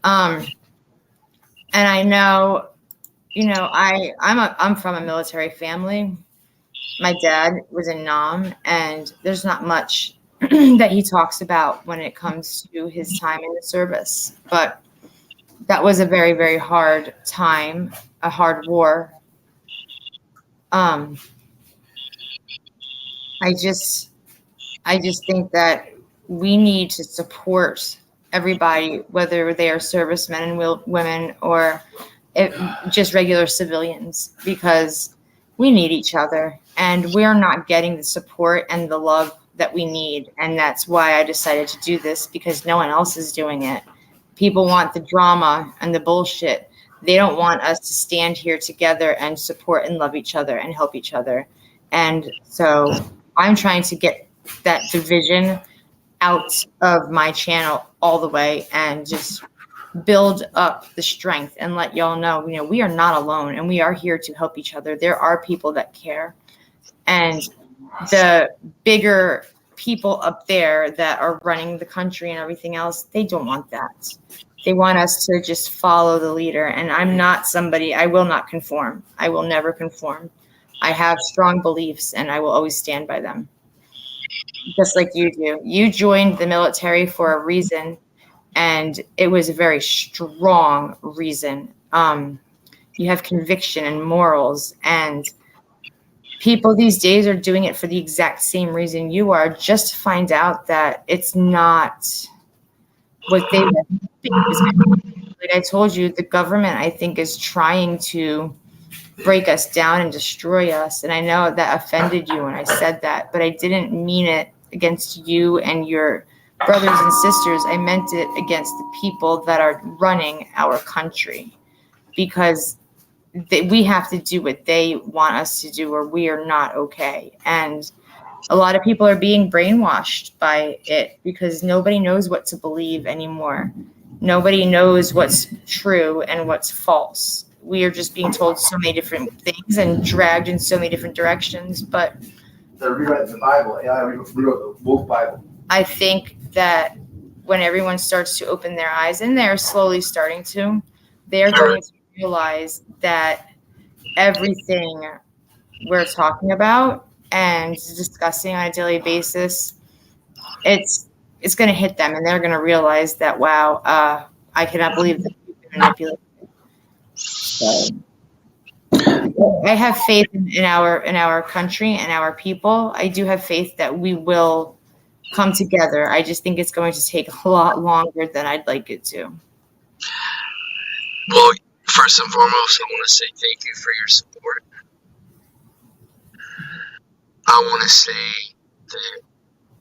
And I know, I'm from a military family. My dad was in Nam, and there's not much that he talks about when it comes to his time in the service. But that was a very, very hard time, a hard war. I just think that we need to support everybody, whether they are servicemen and women or just regular civilians, because we need each other and we're not getting the support and the love that we need. And that's why I decided to do this, because no one else is doing it. People want the drama and the bullshit. They don't want us to stand here together and support and love each other and help each other. And so I'm trying to get that division out of my channel all the way and just build up the strength and let y'all know, we are not alone and we are here to help each other. There are people that care. And the bigger people up there that are running the country and everything else, they don't want that. They want us to just follow the leader. And I'm not somebody, I will not conform. I will never conform. I have strong beliefs and I will always stand by them. Just like you do. You joined the military for a reason, and it was a very strong reason. You have conviction and morals, and people these days are doing it for the exact same reason you are, just to find out that it's not what they think. Like I told you, the government, I think, is trying to break us down and destroy us. And I know that offended you when I said that, but I didn't mean it against you and your brothers and sisters. I meant it against the people that are running our country, because we have to do what they want us to do or we are not okay. And a lot of people are being brainwashed by it because nobody knows what to believe anymore. Nobody knows what's true and what's false. We are just being told so many different things and dragged in so many different directions. But They're rewriting the Bible. Yeah, I rewrote the woke Bible. I think that when everyone starts to open their eyes, and they're slowly starting to, they're going to realize that everything we're talking about and discussing on a daily basis, it's going to hit them, and they're going to realize that, wow, I cannot believe that you've been manipulated. So, I have faith in our country and our people. I do have faith that we will come together. I just think it's going to take a lot longer than I'd like it to. Well, first and foremost, I want to say thank you for your support. I want to say that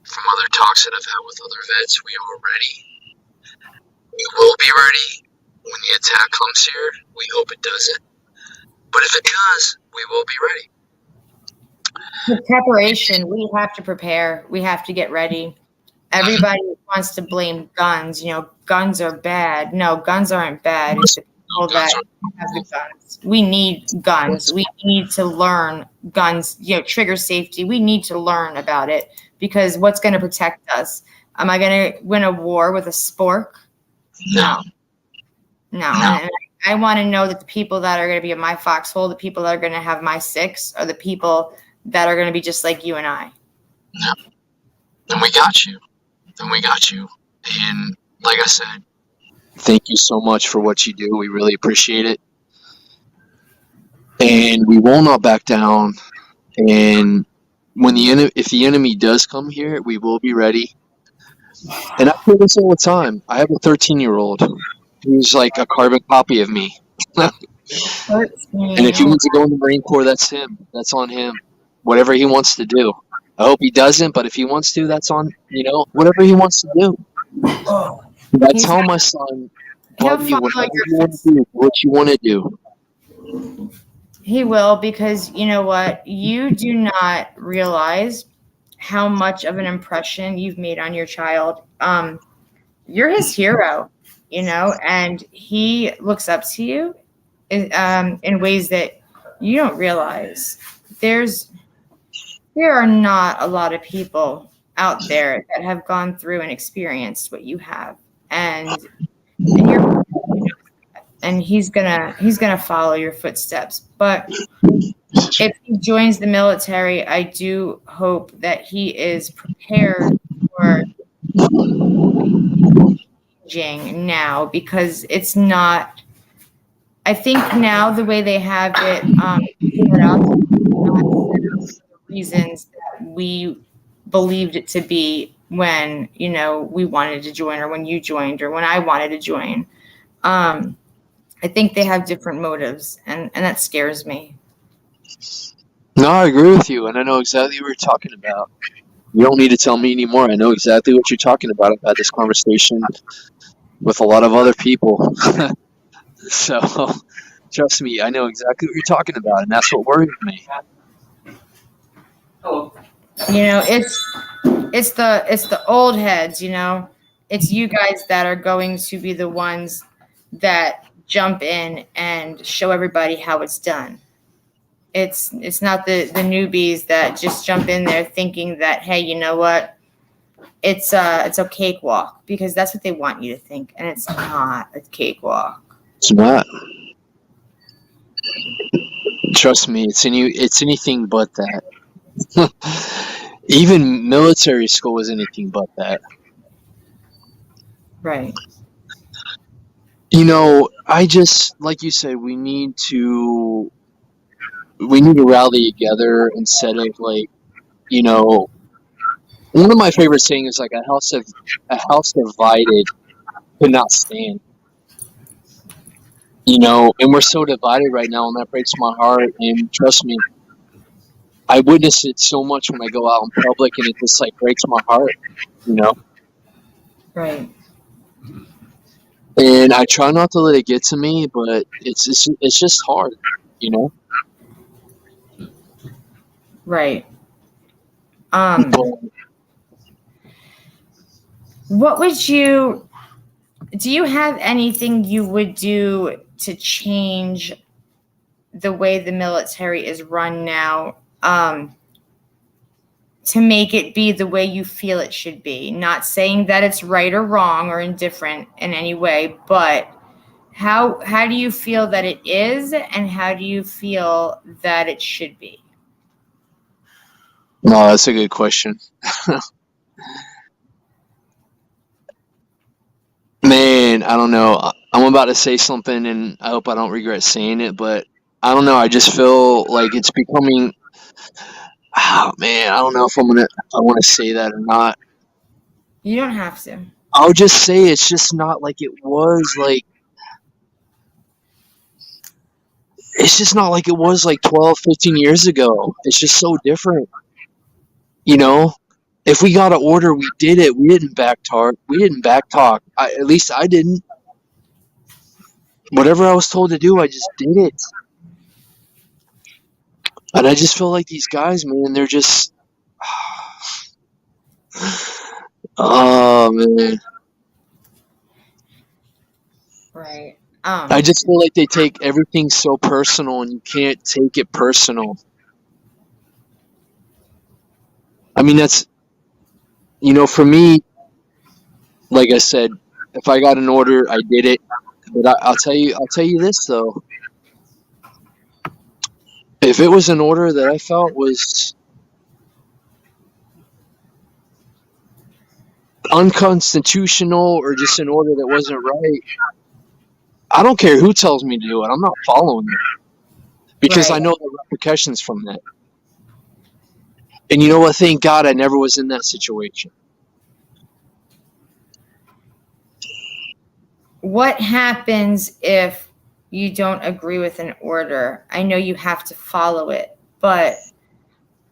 from other talks that I've had with other vets, we are ready. We will be ready when the attack comes here. We hope it doesn't. But if it does, we will be ready. With preparation, we have to prepare. We have to get ready. Everybody wants to blame guns. Guns are bad. No, guns aren't bad. It's the people that have the guns. We need guns. We need to learn guns, trigger safety. We need to learn about it because what's going to protect us? Am I going to win a war with a spork? No. And I want to know that the people that are going to be in my foxhole, the people that are going to have my 6, are the people that are going to be just like you and I. Yeah. And we got you. And like I said, thank you so much for what you do. We really appreciate it. And we will not back down. And if the enemy does come here, we will be ready. And I feel this all the time. I have a 13-year-old who's like a carbon copy of me. And if he wants to go in the Marine Corps, that's him. That's on him. Whatever he wants to do. I hope he doesn't, but if he wants to, that's on, whatever he wants to do. I tell my son, whatever you want to do, what you want to do. He will, because you know what? You do not realize how much of an impression you've made on your child. You're his hero, and he looks up to you in ways that you don't realize. There are not a lot of people out there that have gone through and experienced what you have, and he's gonna follow your footsteps. But if he joins the military, I do hope that he is prepared for changing now, because it's not. I think now the way they have it figured out, reasons that we believed it to be when we wanted to join, or when you joined, or when I wanted to join. I think they have different motives, and that scares me. No, I agree with you, and I know exactly what you're talking about. You don't need to tell me anymore. I know exactly what you're talking about. I've had this conversation with a lot of other people. So trust me, I know exactly what you're talking about, and that's what worries me. It's the old heads, it's you guys that are going to be the ones that jump in and show everybody how it's done. It's not the newbies that just jump in there thinking that, hey, you know what? It's a cakewalk, because that's what they want you to think, and it's not a cakewalk. It's not. Trust me, it's anything but that. Even military school is anything but that. Right. I just, like you said, we need to rally together instead of one of my favorite sayings is like a house divided could not stand. And we're so divided right now, and that breaks my heart. And trust me, I witness it so much when I go out in public, and it just breaks my heart, Right. And I try not to let it get to me, but it's just hard, Right. What would do you have anything you would do to change the way the military is run now, to make it be the way you feel it should be? Not saying that it's right or wrong or indifferent in any way, but how do you feel that it is, and how do you feel that it should be? No, that's a good question. Man, I don't know. I'm about to say something, and I hope I don't regret saying it, but I don't know. I just feel like it's becoming. Oh man, I don't know if I want to say that or not. You don't have to. I'll just say it's just not like it was it's just not like it was 12, 15 years ago. It's just so different. If we got an order, we did it. We didn't backtalk. At least I didn't. Whatever I was told to do, I just did it. And I just feel like these guys, man, they're just, oh man, Right. I just feel like they take everything so personal, and you can't take it personal. I mean, that's, for me, like I said, if I got an order, I did it. But I'll tell you this though. If it was an order that I felt was unconstitutional or just an order that wasn't right, I don't care who tells me to do it. I'm not following it because I Right. know the repercussions from that. And you know what? Thank God I never was in that situation. What happens if you don't agree with an order? I know you have to follow it, but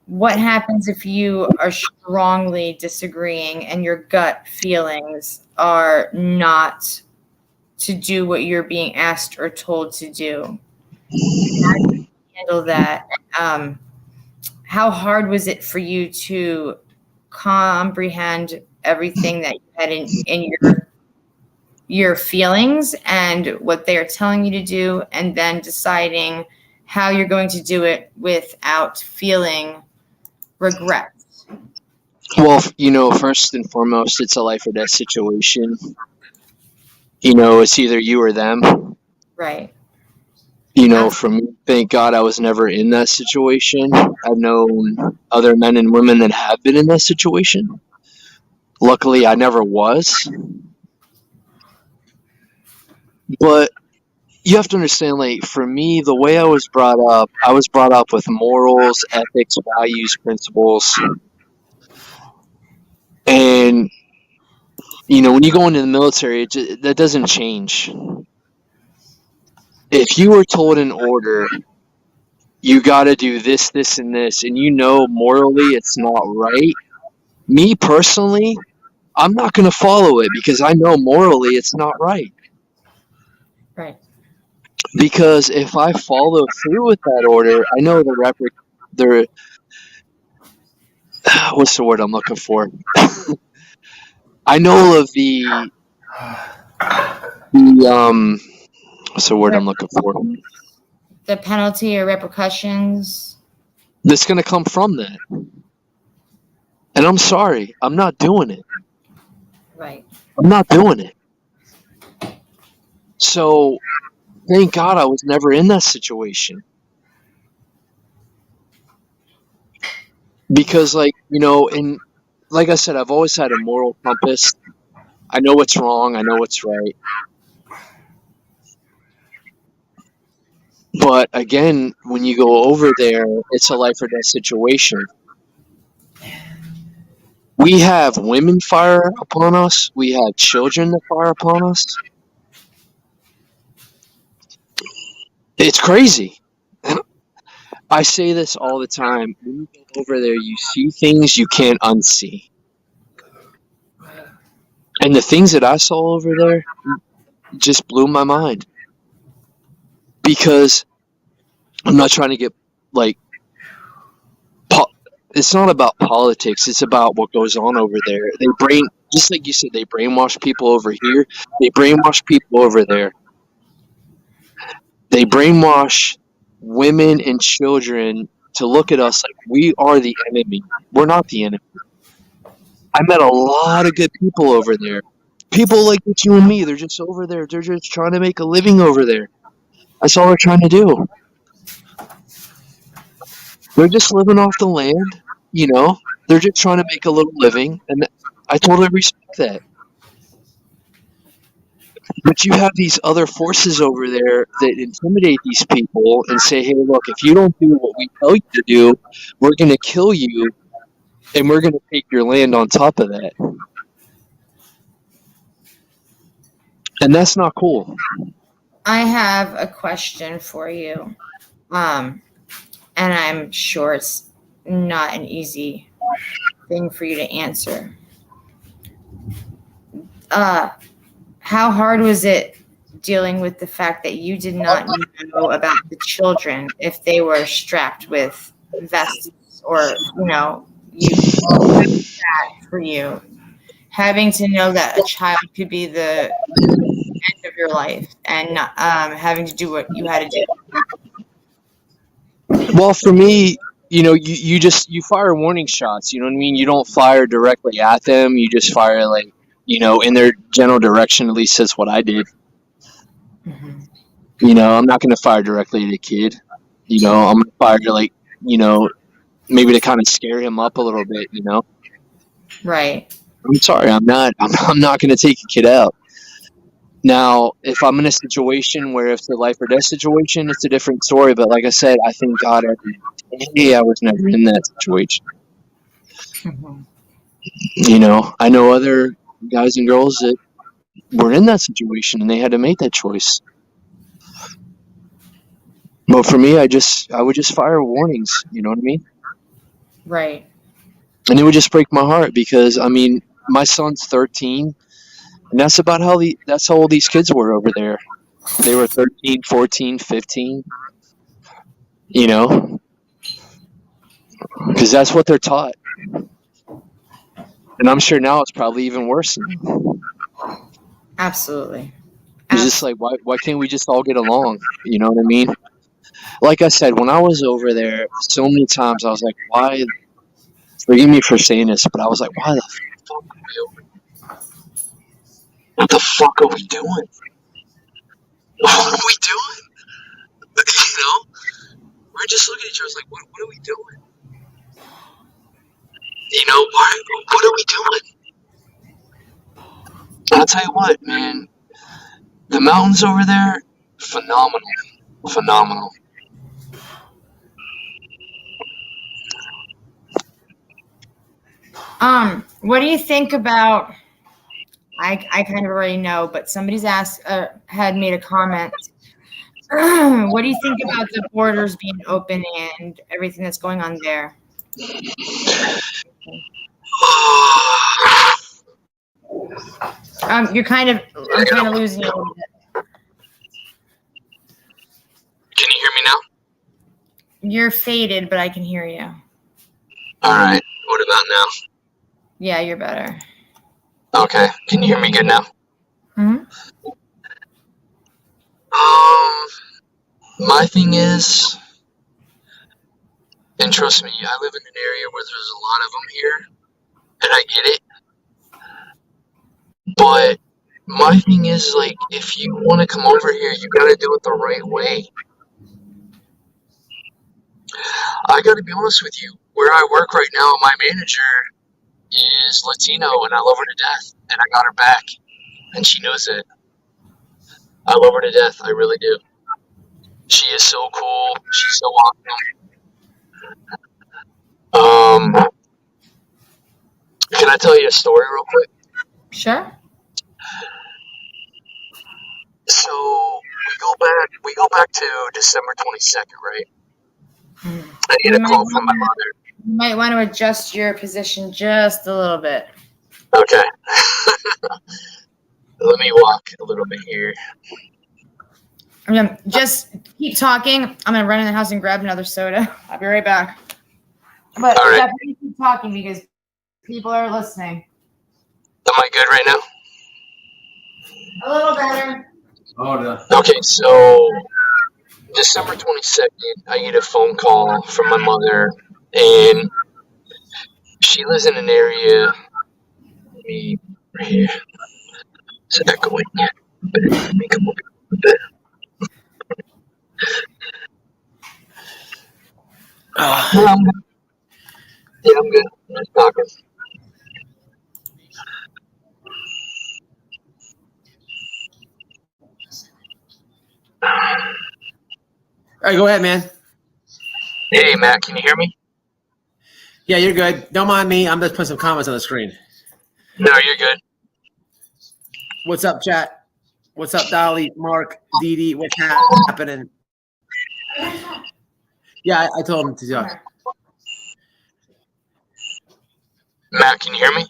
what happens if you are strongly disagreeing and your gut feelings are not to do what you're being asked or told to do? How do you handle that? How hard was it for you to comprehend everything that you had in your feelings and what they are telling you to do, and then deciding how you're going to do it without feeling regrets? Well, first and foremost, it's a life or death situation. It's either you or them. Right. For me, thank God I was never in that situation. I've known other men and women that have been in that situation. Luckily, I never was. But you have to understand, like, for me, the way I was brought up with morals, ethics, values, principles. And, when you go into the military, that doesn't change. If you were told an order, you got to do this, this, and this, and morally it's not right, me personally, I'm not going to follow it because I know morally it's not right. Right. Because if I follow through with that order, I know what's the word I'm looking for? I know of the what's the word I'm looking for? The penalty or repercussions. That's going to come from that. And I'm sorry, I'm not doing it. Right. I'm not doing it. So, thank God I was never in that situation. Because, and like I said, I've always had a moral compass. I know what's wrong. I know what's right. But again, when you go over there, it's a life or death situation. We have women fire upon us. We have children that fire upon us. It's crazy. I say this all the time. When you go over there, you see things you can't unsee. And the things that I saw over there just blew my mind. Because I'm not trying to get, it's not about politics. It's about what goes on over there. Just like you said, they brainwash people over here. They brainwash people over there. They brainwash women and children to look at us like we are the enemy. We're not the enemy. I met a lot of good people over there. People like you and me. They're just over there. They're just trying to make a living over there. That's all they're trying to do. They're just living off the land, They're just trying to make a little living, and I totally respect that. But you have these other forces over there that intimidate these people and say, hey, look, if you don't do what we tell you to do, we're going to kill you, and we're going to take your land on top of that. And that's not cool. I have a question for you. And I'm sure it's not an easy thing for you to answer. How hard was it dealing with the fact that you did not know about the children if they were strapped with vests or, you that for you. Having to know that a child could be the end of your life and not, having to do what you had to do. Well, for me, you fire warning shots. You know what I mean? You don't fire directly at them. You just fire in their general direction. At least that's what I did. Mm-hmm. I'm not going to fire directly at a kid. I'm going to fire maybe to kind of scare him up a little bit. Right. I'm sorry, I'm not going to take a kid out. Now, if I'm in a situation where it's a life or death situation, it's a different story. But like I said, I thank God every day I was never in that situation. Mm-hmm. I know other guys and girls that were in that situation and they had to make that choice. But for me, I would just fire warnings. You know what I mean? Right. And it would just break my heart because my son's 13. And that's about that's how old these kids were over there. They were 13, 14, 15, because that's what they're taught. And I'm sure now it's probably even worse. Absolutely. It's just like, why can't we just all get along? You know what I mean? Like I said, when I was over there, so many times I was like, why? Forgive me for saying this, but I was like, why the fuck are we over here? What the fuck are we doing? What are we doing? We're just looking at each other like, what are we doing? What are we doing? I'll tell you what, man. The mountains over there, phenomenal. Phenomenal. What do you think about? I kind of already know, but somebody's had made a comment. What do you think about the borders being open and everything that's going on there? I'm kind of losing you a little bit. Can you hear me now? You're faded, but I can hear you. All right. What about now? Yeah, you're better. Okay. Can you hear me good now? Mm-hmm. My thing is, and trust me, I live in an area where there's a lot of them here, and I get it. But my thing is, if you want to come over here, you got to do it the right way. I got to be honest with you. Where I work right now, my manager is Latino, and I love her to death, and I got her back, and she knows it. I love her to death. I really do. She is so cool. She's so awesome. Can I tell you a story real quick? Sure. So we go back to December 22nd, right? I get a call from my mother. You might want to adjust your position just a little bit. Okay. Let me walk a little bit here. Just keep talking. I'm going to run in the house and grab another soda. I'll be right back. But all right. Definitely keep talking because people are listening. Am I good right now? A little better. Okay, so December 22nd, I get a phone call from my mother, and she lives in an area, right here. It's echoing. Let me come over a bit. I'm good. Yeah, I'm good. I'm just talking. All right, go ahead, man. Hey, Matt, can you hear me? Yeah, you're good. Don't mind me. I'm just putting some comments on the screen. No, you're good. What's up, chat? What's up, Dolly, Mark, Dee Dee? What's happening? Yeah, I told him to talk. Matt, can you hear me?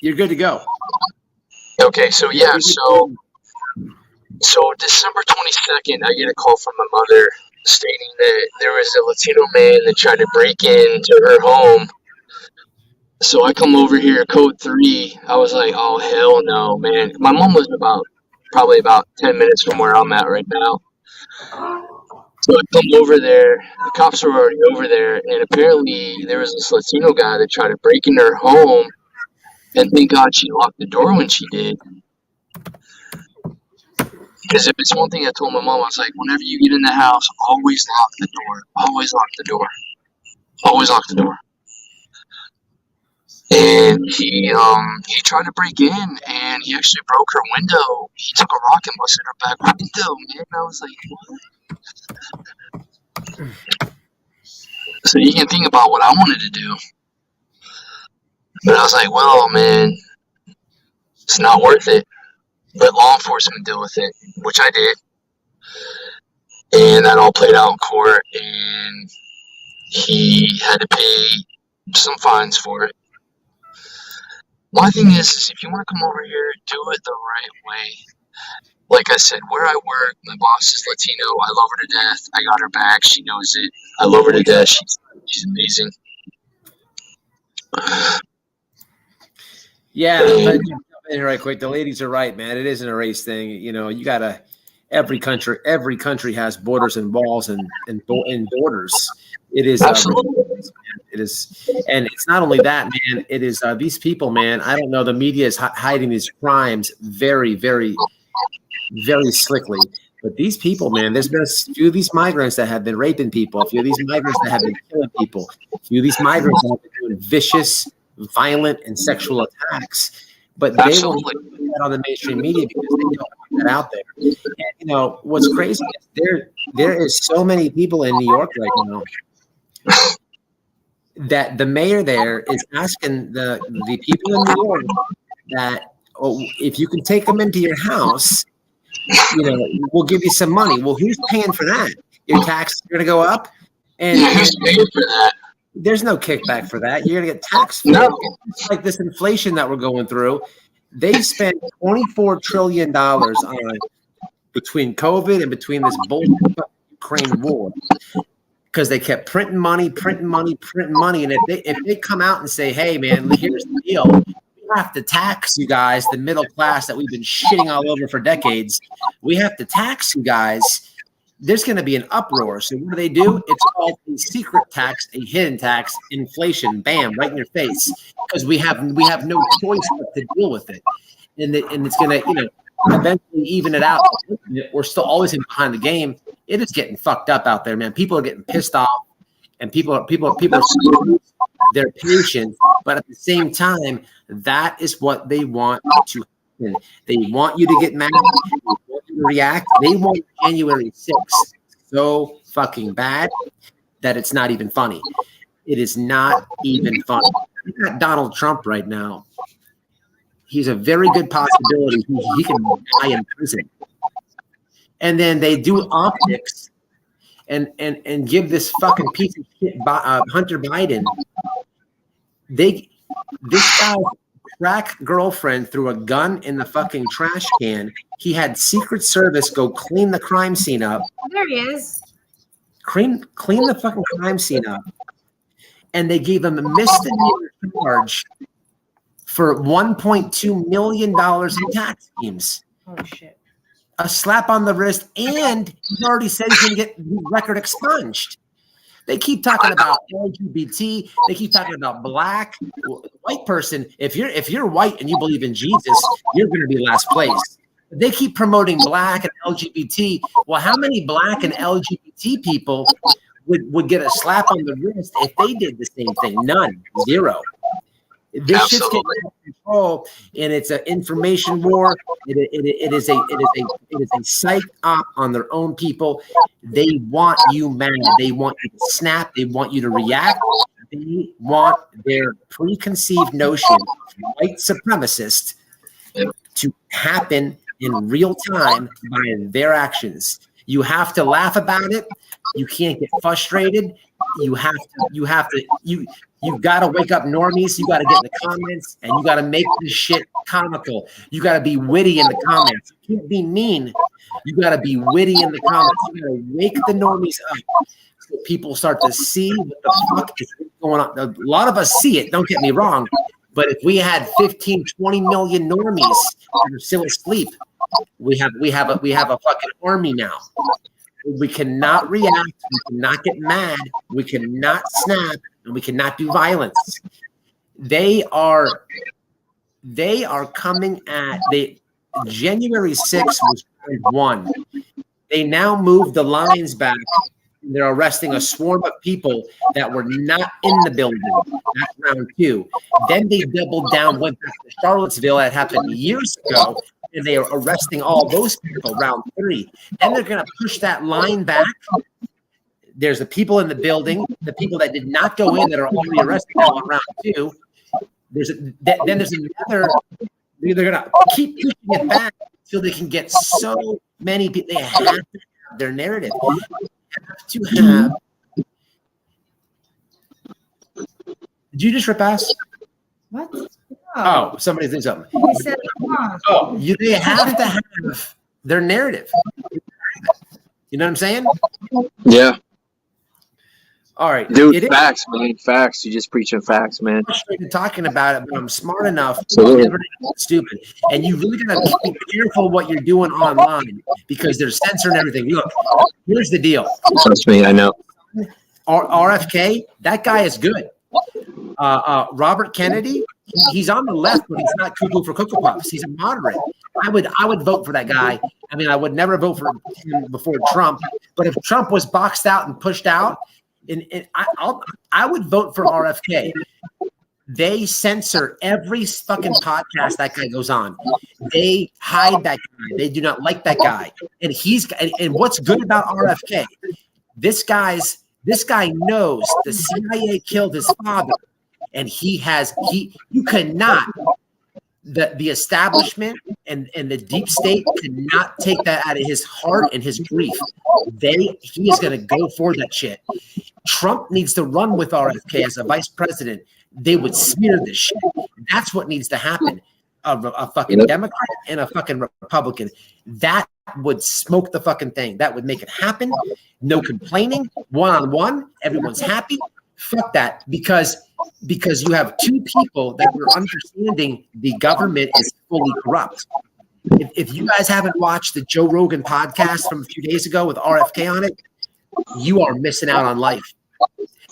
You're good to go. Okay, so yeah, so So December 22nd, I get a call from my mother stating that there was a Latino man that tried to break into her home. So I come over here, code 3. I was like, oh, hell no, man. My mom was probably about 10 minutes from where I'm at right now. So I come over there. The cops were already over there. And apparently there was this Latino guy that tried to break into her home. And thank God she locked the door when she did. Because if it's one thing I told my mom, I was like, whenever you get in the house, always lock the door. Always lock the door. Always lock the door. And he tried to break in, and he actually broke her window. He took a rock and busted her back window, man. I was like, what? So you can think about what I wanted to do. But I was like, well, man, it's not worth it. Let law enforcement deal with it, which I did. And that all played out in court, and he had to pay some fines for it. My thing is if you want to come over here, do it the right way. Like I said, where I work, my boss is Latino. I love her to death. I got her back. She knows it. I love her to death. She's amazing. Yeah, let me jump in here right quick. The ladies are right, man. It isn't a race thing. You know, you gotta. Every country has borders and walls and borders. It is absolutely. It is, and it's not only that, man. It is these people, man. I don't know. The media is hiding these crimes very, very, very slickly. But these people, man, there's been a few of these migrants that have been raping people, a few of these migrants that have been killing people, a few of these migrants that have been doing vicious, violent, and sexual attacks. But they won't put that on the mainstream media because they don't put that out there. And, you know, what's crazy is there is so many people in New York right now that the mayor there is asking the people in New York that, oh, if you can take them into your house, you know, we'll give you some money. Well, who's paying for that? Your taxes are going to go up, and Who's paying for that? There's no kickback for that. You're going to get taxed. No, it's like this inflation that we're going through. They spent $24 trillion on between COVID and between this bullshit Ukraine war because they kept printing money. And if they come out and say, hey, man, here's the deal. We have to tax you guys, the middle class that we've been shitting all over for decades. We have to tax you guys. There's going to be an uproar. So what do? It's called a secret tax, a hidden tax, inflation. Bam, right in your face. Because we have no choice but to deal with it, and it's going to, you know, eventually even it out. We're still always behind the game. It is getting fucked up out there, man. People are getting pissed off, and people are their patience. But at the same time, that is what they want to happen. They want you to get mad. They want you to react. They want January 6th so fucking bad that it's not even funny. It is not even funny. Look at Donald Trump right now. He's a very good possibility he can die in prison. And then they do optics and give this fucking piece of shit Hunter Biden. This guy's crack girlfriend threw a gun in the fucking trash can. He had Secret Service go clean the crime scene up. There he is. Clean the fucking crime scene up. And they gave him a misdemeanor charge for $1.2 million in tax schemes. Oh, shit. A slap on the wrist, and he already said he's going to get his record expunged. They keep talking about LGBT. They keep talking about black. White person, if you're white and you believe in Jesus, you're going to be last place. They keep promoting black and LGBT. Well, how many black and LGBT people would get a slap on the wrist if they did the same thing? None. Zero. This shit's getting out of control, and it's an information war. It is a psych op on their own people. They want you mad. They want you to snap. They want you to react. They want their preconceived notion of white supremacist to happen in real time by their actions. You have to laugh about it. You can't get frustrated. You've got to wake up normies. You got to get in the comments and you got to make this shit comical. You got to be witty in the comments. You can't be mean. You got to be witty in the comments. You got to wake the normies up so people start to see what the fuck is going on. A lot of us see it. Don't get me wrong. But if we had 15, 20 million normies that are still asleep, we have a fucking army now. We cannot react. We cannot get mad. We cannot snap, and we cannot do violence. They are coming at January 6th was round 1. They now moved the lines back. They're arresting a swarm of people that were not in the building. That's round 2. Then they doubled down, went back to Charlottesville. That happened years ago. And they are arresting all those people, round 3. Then they're going to push that line back. There's the people in the building, the people that did not go in that are already arrested now on round 2. Then there's another. They're going to keep pushing it back until they can get so many people. They have to have their narrative. They have to have. Did you just rip ass? What? Oh, somebody thinks something. He said, They have to have their narrative. You know what I'm saying? Yeah. All right. Dude, facts, man. Facts. You just preaching facts, man. I'm talking about it, but I'm smart enough Absolutely. to never get stupid. And you really got to be careful what you're doing online because there's censor and everything. Look, here's the deal. Trust me, I know. RFK, that guy is good. Robert Kennedy, he's on the left, but he's not cuckoo for Cocoa Puffs. He's a moderate. I would vote for that guy. I mean, I would never vote for him before Trump. But if Trump was boxed out and pushed out, I would vote for RFK. They censor every fucking podcast that guy goes on. They hide that guy. They do not like that guy. And what's good about RFK? This guy knows the CIA killed his father, and you cannot, the establishment and the deep state cannot take that out of his heart and his grief. He is going to go for that shit. Trump needs to run with RFK as a vice president. They would smear this shit. That's what needs to happen. A fucking Democrat and a fucking Republican. That would smoke the fucking thing. That would make it happen. No complaining. One-on-one. Everyone's happy. Fuck that. Because you have two people that are understanding the government is fully corrupt. If you guys haven't watched the Joe Rogan podcast from a few days ago with RFK on it, you are missing out on life.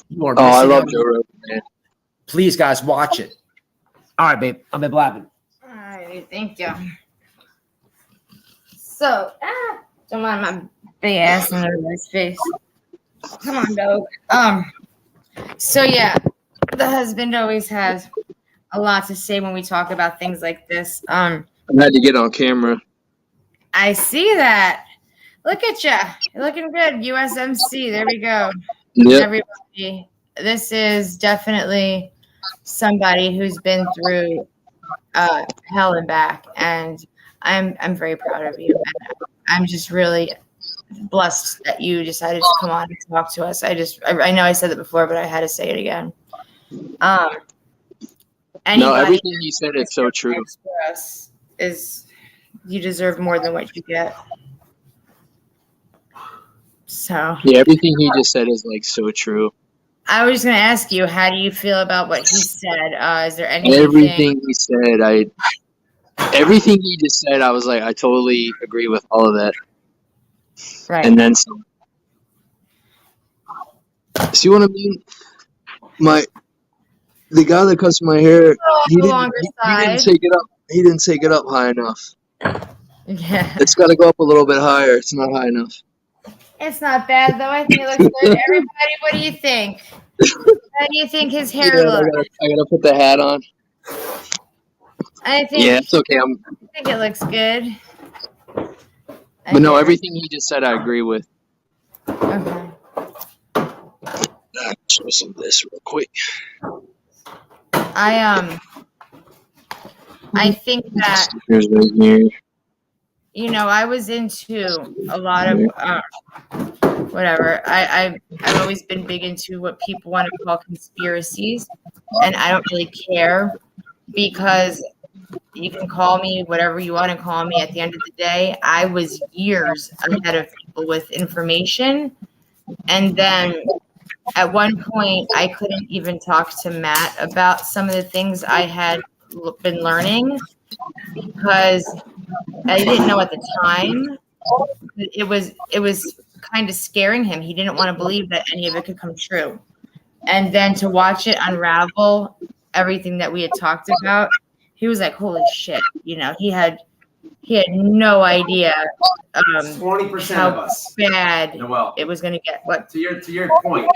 You are. I love Joe Rogan, man. Please, guys, watch it. All right, babe. I'm blabbing. all right, thank you. So, don't mind my big ass in everybody's face. Come on, dog. So yeah, the husband always has a lot to say when we talk about things like this. I had to get on camera. I see that. Look at you. You're looking good. USMC. There we go. Yep. Everybody. This is definitely somebody who's been through hell and back, and I'm very proud of you. And I'm just really blessed that you decided to come on and talk to us. I know I said it before, but I had to say it again. No, everything you said is so true. For us is you deserve more than what you get. So yeah, everything he just said is like so true. I was just gonna ask you, how do you feel about what he said? Is there anything? Everything he said, everything he just said, I was like, I totally agree with all of that. Right. And then some. See what I mean? The guy that cuts my hair, he didn't take it up. He didn't take it up high enough. Yeah. It's got to go up a little bit higher. It's not high enough. It's not bad though. I think it looks good. Everybody, what do you think? How do you think his hair looks? I gotta put the hat on. I think. Yeah, it's okay. I think it looks good. But no, everything he just said, I agree with. Okay. Show some of this real quick. I think that Here's right here. you know, I was into a lot of whatever. I've always been big into what people want to call conspiracies, and I don't really care because you can call me whatever you want to call me. At the end of the day, I was years ahead of people with information, and then at one point, I couldn't even talk to Matt about some of the things I had been learning because I didn't know at the time. It was kind of scaring him. He didn't want to believe that any of it could come true. And then to watch it unravel everything that we had talked about, he was like, "Holy shit!" You know, he had no idea 20% how of us, bad Noel. it was going to get. What? To your point,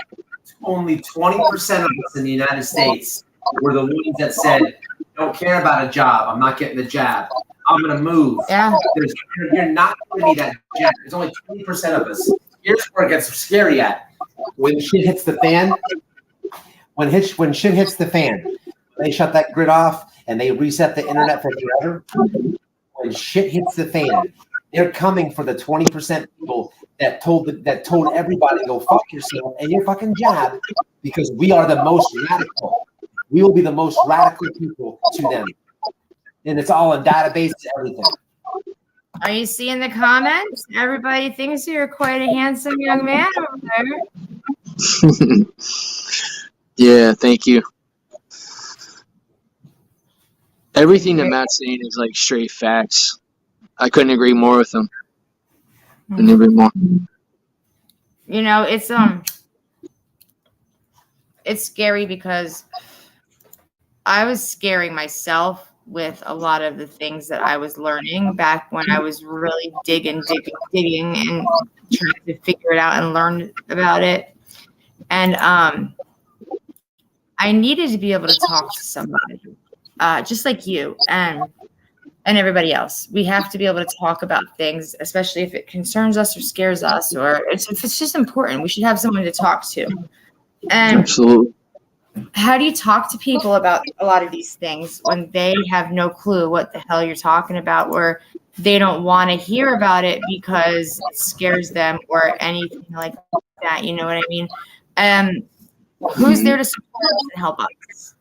only 20% of us in the United States were the ones that said, "Don't care about a job. I'm not getting the jab. I'm going to move." Yeah. You're not going to be that jab. There's only 20% of us. Here's where it gets scary at. When shit hits the fan, when shit hits the fan, they shut that grid off and they reset the internet for forever. When shit hits the fan, they're coming for the 20% people that told everybody to go fuck yourself and your fucking job, because we are the most radical. We will be the most radical people to them. And it's all in databases, everything. Are you seeing the comments? Everybody thinks you're quite a handsome young man over there. Yeah, thank you. Everything that Matt's saying is like straight facts. I couldn't agree more with him. Couldn't agree more. You know, it's scary because I was scaring myself with a lot of the things that I was learning back when I was really digging and trying to figure it out and learn about it. And I needed to be able to talk to somebody, just like you and everybody else. We have to be able to talk about things, especially if it concerns us or scares us, or if it's just important. We should have someone to talk to. And Absolutely. how do you talk to people about a lot of these things when they have no clue what the hell you're talking about, or they don't want to hear about it because it scares them or anything like that? You know what I mean? Who's there to support us and help us?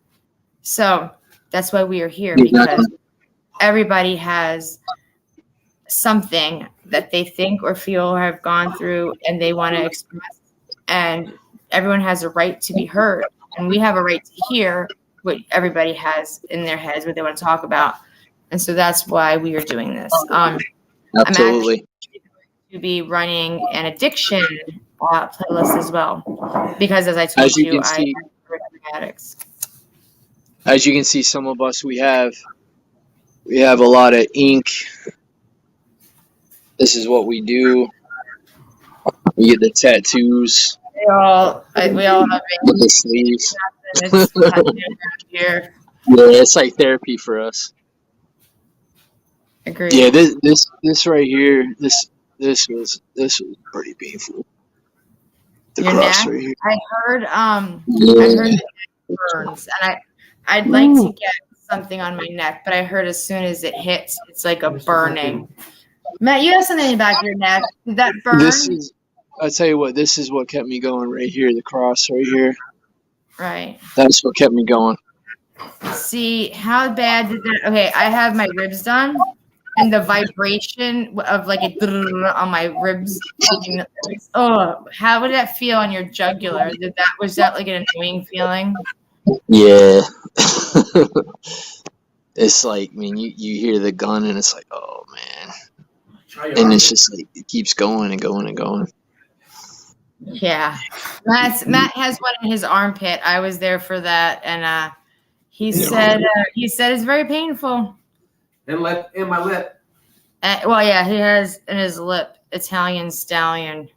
So that's why we are here, because everybody has something that they think or feel or have gone through and they want to express, and everyone has a right to be heard. And we have a right to hear what everybody has in their heads, what they want to talk about. And so that's why we are doing this. Absolutely. I'm actually going to be running an addiction playlist as well, because as I told you, I am addicts. As you can see, some of us, we have a lot of ink. This is what we do. We get the tattoos. We all have The sleeves. it's here. Yeah, it's like therapy for us. Agreed. Yeah, this right here, this was pretty painful. The Your cross neck? right here. I heard I Yeah. heard the neck burns, and I'd like to get something on my neck, but I heard as soon as it hits, it's like a burning. Matt, you have something in the back of your neck. Did that burn? I'll tell you what, this is what kept me going right here, the cross right here. Right. That's what kept me going. See, how bad did that? Okay, I have my ribs done, and the vibration of like it on my ribs. Oh, how would that feel on your jugular? Was that like an annoying feeling? Yeah. It's like, I mean, you hear the gun and it's like, oh man. And it's just like, it keeps going and going and going. Yeah. Matt has one in his armpit. I was there for that, and he said it's very painful. In my lip. Well, yeah, he has in his lip Italian stallion.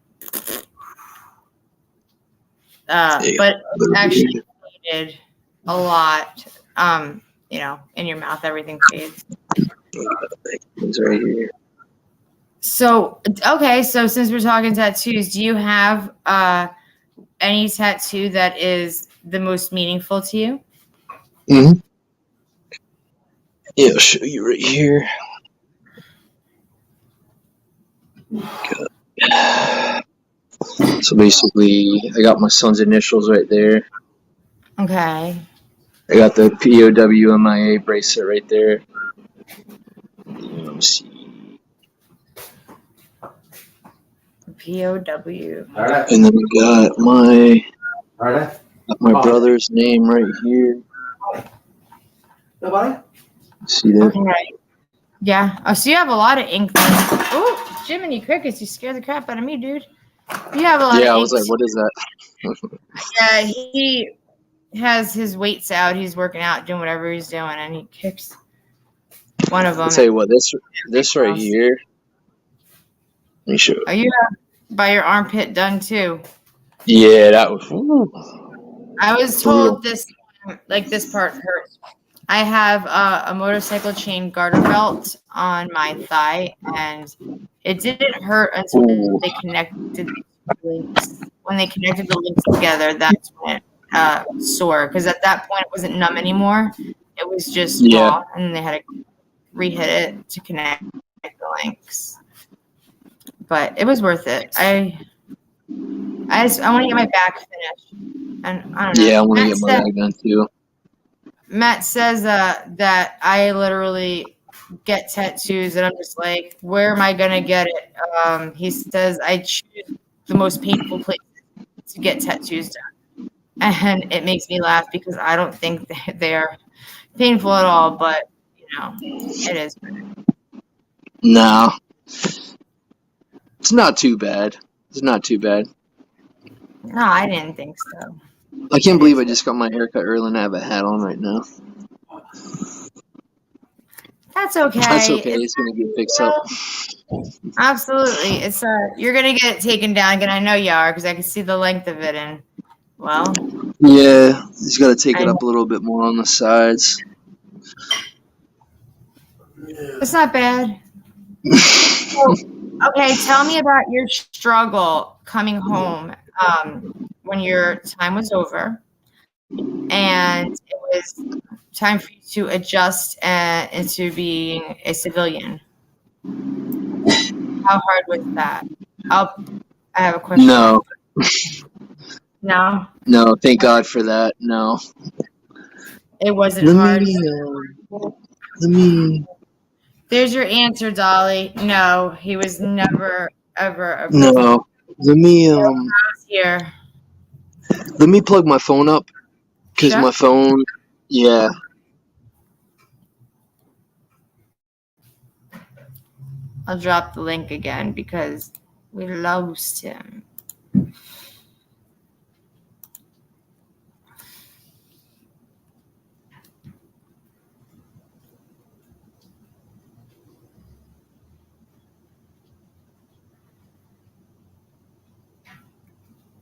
But actually faded a lot. In your mouth, everything fades. It's right here. So, okay, so since we're talking tattoos, do you have any tattoo that is the most meaningful to you? Mm-hmm. Yeah, I'll show you right here. So basically, I got my son's initials right there. Okay. I got the POWMIA bracelet right there. Let me see. POW. All right. And then I got my All right. brother's name right here. Nobody? See that? Okay. Yeah. Oh, so you have a lot of ink. Oh, Jiminy Crickets, you scared the crap out of me, dude. You have a lot Yeah, of I ink. was like, what is that? Yeah, he has his weights out. He's working out, doing whatever he's doing, and he kicks one of them. I'll tell you what, this right here. Let me show you. Are you by your armpit done too? Yeah, that was. Ooh. I was told this part hurts. I have a motorcycle chain garter belt on my thigh, and it didn't hurt until Ooh. they connected the links. When they connected the links together, that's when it sore. Because at that point, it wasn't numb anymore. It was just raw, and then they had to re-hit it to connect the links. But it was worth it. I want to get my back finished, and I don't know. Yeah, I want to get my back done too. Matt says that I literally get tattoos, and I'm just like, where am I gonna get it? He says I choose the most painful place to get tattoos done, and it makes me laugh because I don't think they are painful at all. But you know, it is. No, it's not too bad. It's not too bad. No, I didn't think so. I can't believe I just got my haircut early and I have a hat on right now. That's okay. That's okay. It's gonna get fixed up. Absolutely. It's you're gonna get it taken down again. I know you are because I can see the length of it, and well. Yeah, just gotta take it up a little bit more on the sides. It's not bad. Okay, tell me about your struggle coming home when your time was over, and it was time for you to adjust into being a civilian. How hard was that? I have a question. No. No? No, thank God for that. No. It wasn't hard. Let me. There's your answer, Dolly. No, he was never, ever. No. Let me Here. Let me plug my phone up because Sure. my phone. Yeah. I'll drop the link again because we lost him.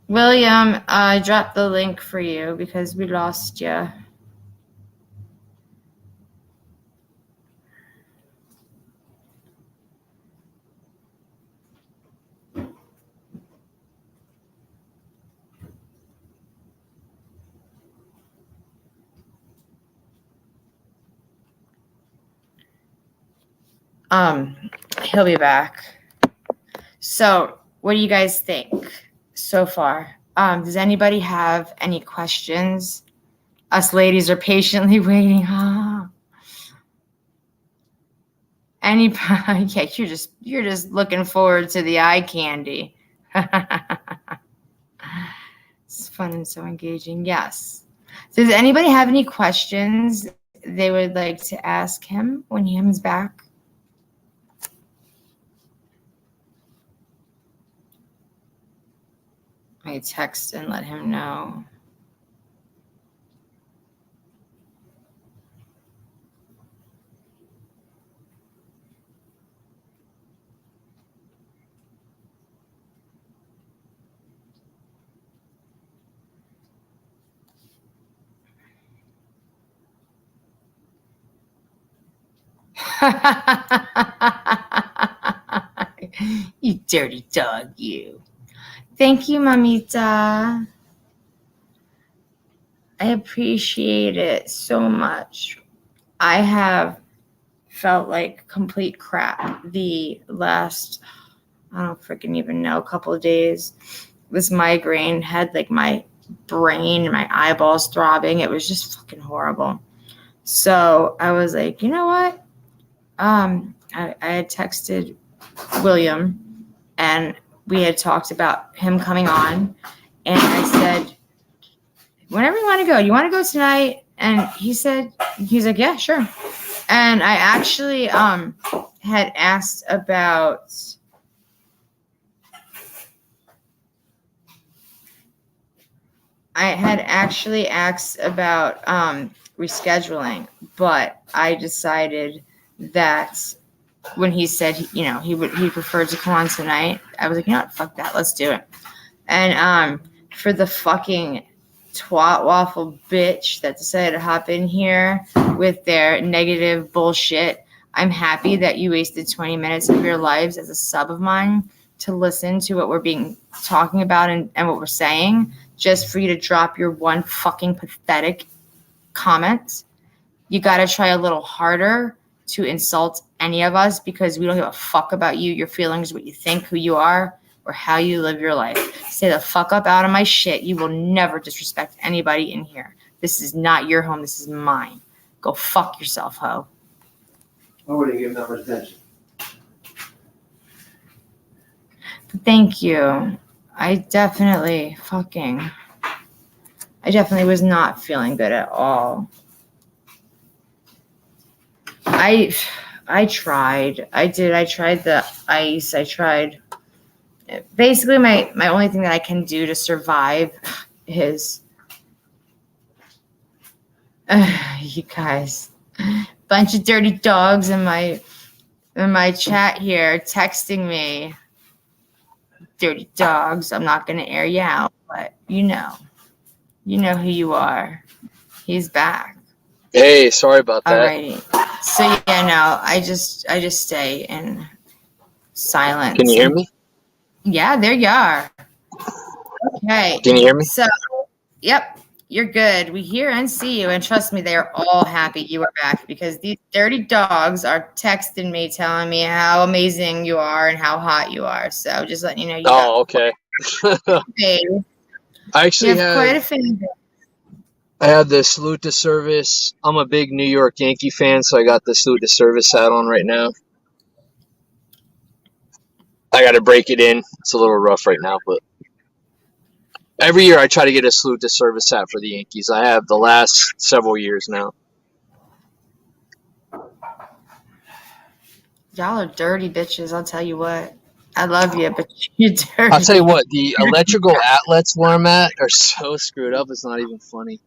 William, I dropped the link for you because we lost you. He'll be back. So, what do you guys think so far? Does anybody have any questions? Us ladies are patiently waiting. Yeah, you're just looking forward to the eye candy. It's fun and so engaging. Yes. Does anybody have any questions they would like to ask him when he comes back? I text and let him know. You dirty dog, you. Thank you, Mamita. I appreciate it so much. I have felt like complete crap the last I don't freaking even know, a couple of days. This migraine had like my brain and my eyeballs throbbing. It was just fucking horrible. So I was like, you know what? I had texted William and we had talked about him coming on. And I said, whenever you want to go, you want to go tonight? And he's like, yeah, sure. And I actually had asked about rescheduling, but I decided that when he said, you know, he preferred to come on tonight, I was like, you know what, fuck that, let's do it. And for the fucking twat waffle bitch that decided to hop in here with their negative bullshit, I'm happy that you wasted 20 minutes of your lives as a sub of mine to listen to what we're talking about and what we're saying, just for you to drop your one fucking pathetic comment. You got to try a little harder to insult any of us, because we don't give a fuck about you, your feelings, what you think, who you are, or how you live your life. Stay the fuck up out of my shit. You will never disrespect anybody in here. This is not your home. This is mine. Go fuck yourself, ho. I wouldn't give him that much attention. Thank you. I definitely was not feeling good at all. I tried. I tried the ice. I tried. Basically, my only thing that I can do to survive is, you guys, bunch of dirty dogs in my chat here texting me. Dirty dogs. I'm not gonna air you out, but you know who you are. He's back. Hey, sorry about that. Alrighty. So yeah, no, I just stay in silence. Can you hear me? Yeah, there you are. Okay. Can you hear me? So, yep, you're good. We hear and see you, and trust me, they are all happy you are back, because these dirty dogs are texting me, telling me how amazing you are and how hot you are. So just letting you know. Okay. Babe. I actually You have quite a fan base. I had the salute to service. I'm a big New York Yankee fan, so I got the salute to service hat on right now. I got to break it in. It's a little rough right now, but every year I try to get a salute to service hat for the Yankees. I have the last several years now. Y'all are dirty bitches, I'll tell you what. I love you, but you're dirty. I'll tell you what, the electrical outlets where I'm at are so screwed up, it's not even funny.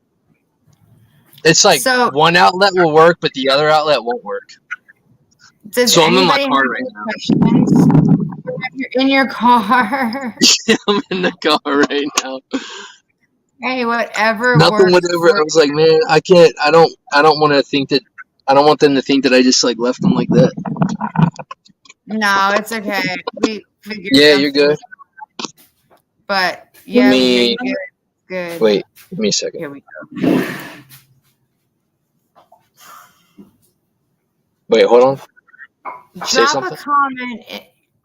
It's like one outlet will work, but the other outlet won't work. So I'm in my car right now. You're in your car. I'm in the car right now. Hey, whatever. Nothing, whatever. I was like, man, I can't. I don't want to think that. I don't want them to think that I just like left them like that. No, it's okay. We figured. Yeah, you're good. But yeah, you're good. Wait, give me a second. Here we go. Wait, hold on. Say Drop something. a comment.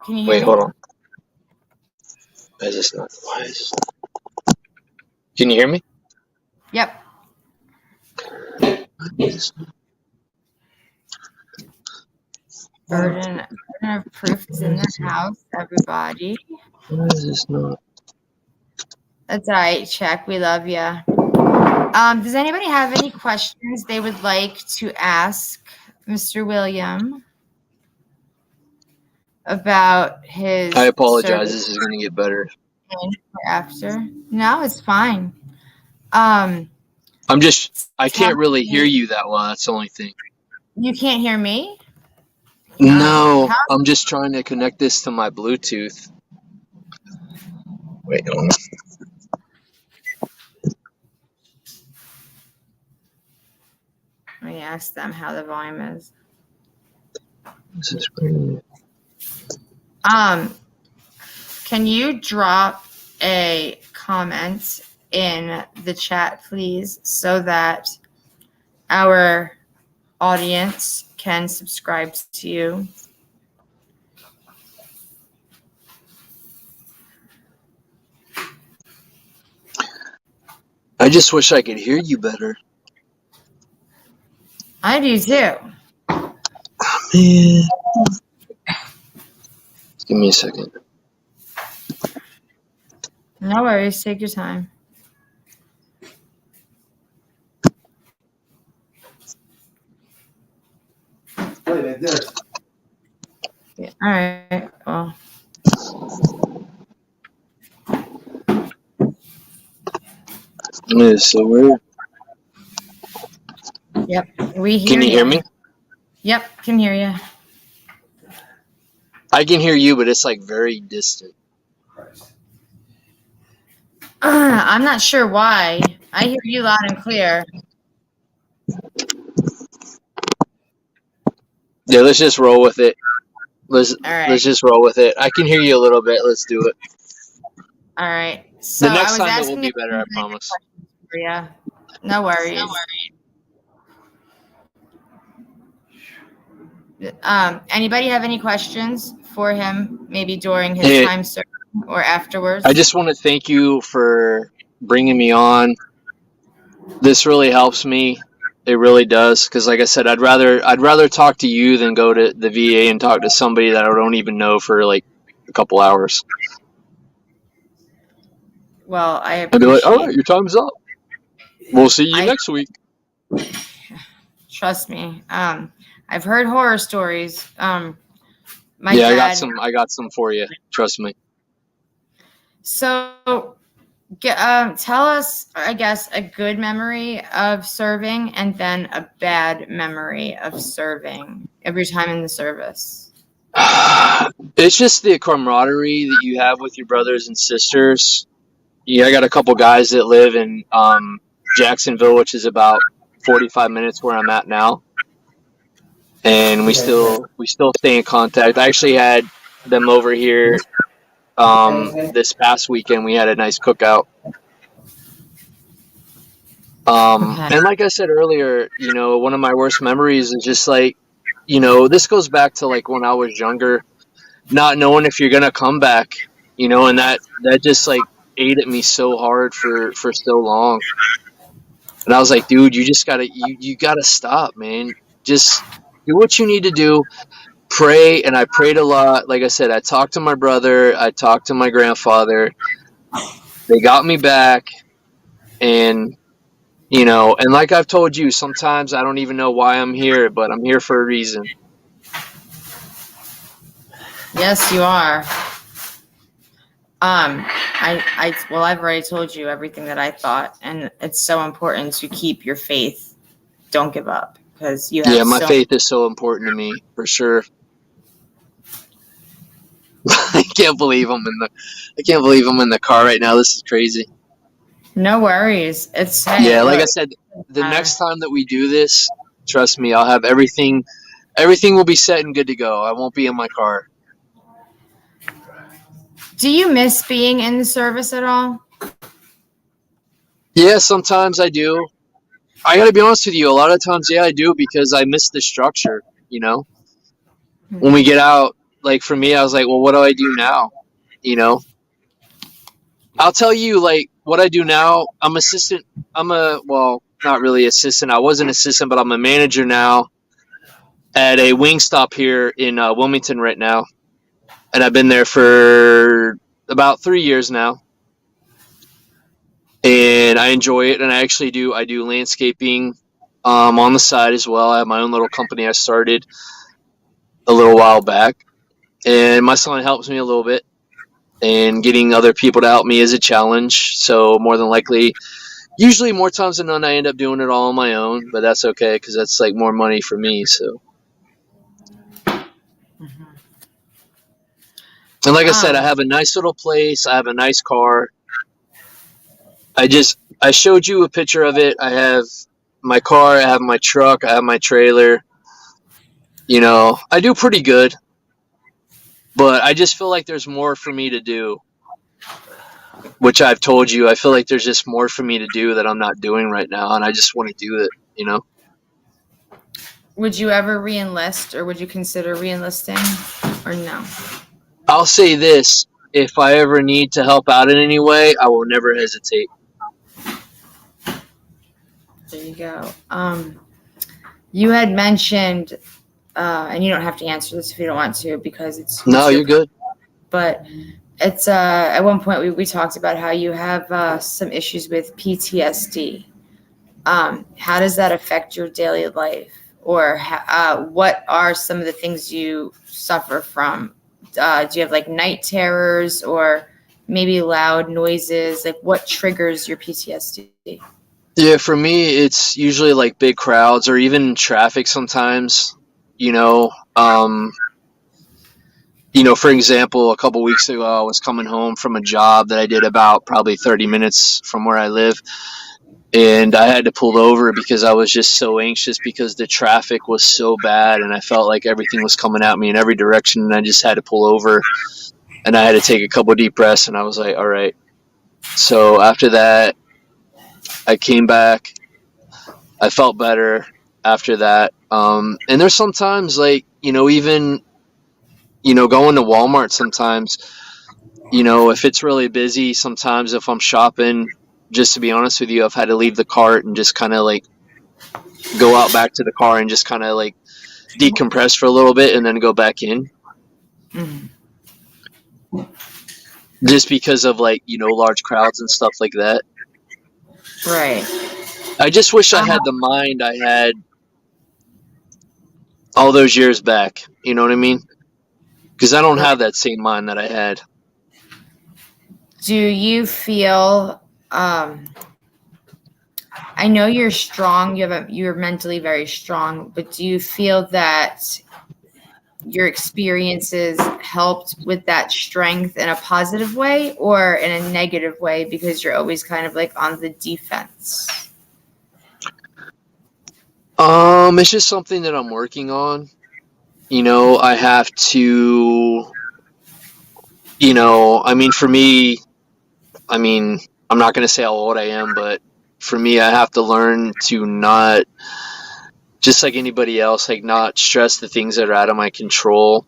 Can you hear Wait, me? hold on. Is this not? Why is? Can you hear me? Yep. Burden of proof is in the house, everybody. Why is this not? That's all right, Check. We love you. Does anybody have any questions they would like to ask Mr. William about his? I apologize. This is going to get better. After? No, it's fine. I can't really hear you that well. That's the only thing. You can't hear me? No, I'm just trying to connect this to my Bluetooth. Wait, hold on. Let me ask them how the volume is. This is pretty... Can you drop a comment in the chat, please, so that our audience can subscribe to you? I just wish I could hear you better. I do too. Man. Give me a second. No worries. Take your time. Wait, they did. Yeah. All right. Well, It's so weird. yep. We hear Can you hear me? Yep. Can hear you. I can hear you, but it's like very distant. Christ. I'm not sure why. I hear you loud and clear. Yeah, let's just roll with it. Let's right. let's just roll with it. I can hear you a little bit. Let's do it. All right. So The next I was time it asking will be if better, you I had any promise. questions for you. No worries. Anybody have any questions for him? Maybe during his Hey. time serving or afterwards? I just want to thank you for bringing me on. This really helps me. It really does, because like I said, I'd rather talk to you than go to the VA and talk to somebody that I don't even know for like a couple hours. Well, I I'd be appreciate. like, all right, your time's up. We'll see you next week. Trust me. I've heard horror stories. My Yeah, dad. I got some for you. Trust me. So, tell us, I guess, a good memory of serving and then a bad memory of serving of your time in the service. It's just the camaraderie that you have with your brothers and sisters. Yeah, I got a couple guys that live in Jacksonville, which is about 45 minutes where I'm at now, and we still stay in contact. I actually had them over here this past weekend. We had a nice cookout. And like I said earlier, you know, one of my worst memories is just like, you know, this goes back to like when I was younger, not knowing if you're gonna come back, you know, and that just like ate at me so hard for so long. And I was like, dude, you just gotta you gotta stop, man. Just do what you need to do. Pray. And I prayed a lot. Like I said, I talked to my brother, I talked to my grandfather. They got me back. And you know, and like I've told you, sometimes I don't even know why I'm here, but I'm here for a reason. Yes, you are. Well, I've already told you everything that I thought, and it's so important to keep your faith. Don't give up, because you have. Yeah, my faith is so important to me, for sure. I can't believe I'm in the car right now. This is crazy. No worries. It's Yeah, like I said, the next time that we do this, trust me, I'll have everything will be set and good to go. I won't be in my car. Do you miss being in the service at all? Yeah, sometimes I do. I gotta be honest with you, a lot of times, yeah, I do, because I miss the structure, you know? When we get out, like for me, I was like, well, what do I do now? You know? I'll tell you, like, what I do now, not really assistant. I was an assistant, but I'm a manager now at a Wingstop here in Wilmington right now. And I've been there for about 3 years now. And I enjoy it. And I do landscaping on the side as well. I have my own little company I started a little while back. And my son helps me a little bit. And getting other people to help me is a challenge. So more than likely, usually more times than not, I end up doing it all on my own. But that's okay, because that's like more money for me. So. And like I said, I have a nice little place. I have a nice car. I showed you a picture of it. I have my car. I have my truck. I have my trailer. You know, I do pretty good. But I just feel like there's more for me to do, which I've told you. I feel like there's just more for me to do that I'm not doing right now, and I just want to do it, you know? Would you ever re-enlist, or would you consider re-enlisting, or no? I'll say this. If I ever need to help out in any way, I will never hesitate. There you go. You had mentioned, and you don't have to answer this if you don't want to, because it's No, you're good. But it's at one point we talked about how you have some issues with PTSD. How does that affect your daily life, or what are some of the things you suffer from? Do you have like night terrors or maybe loud noises? Like, what triggers your PTSD? Yeah, for me, it's usually like big crowds or even traffic sometimes. You know, for example, a couple weeks ago, I was coming home from a job that I did about probably 30 minutes from where I live. And I had to pull over because I was just so anxious because the traffic was so bad and I felt like everything was coming at me in every direction. And I just had to pull over and I had to take a couple deep breaths and I was like, all right. So after that, I came back. I felt better after that. And there's sometimes like, even, going to Walmart sometimes, if it's really busy, sometimes if I'm shopping, just to be honest with you, I've had to leave the cart and just kind of like go out back to the car and just kind of like decompress for a little bit and then go back in. Mm-hmm. Just because of like, large crowds and stuff like that. Right. I just wish I had the mind I had all those years back. You know what I mean? Because I don't have that same mind that I had. Do you feel, I know you're strong, you're mentally very strong, but do you feel that your experiences helped with that strength in a positive way or in a negative way because you're always kind of like on the defense? It's just something that I'm working on. I have to, for me, I'm not going to say how old I am, but for me, I have to learn to not, just like anybody else, like not stress the things that are out of my control.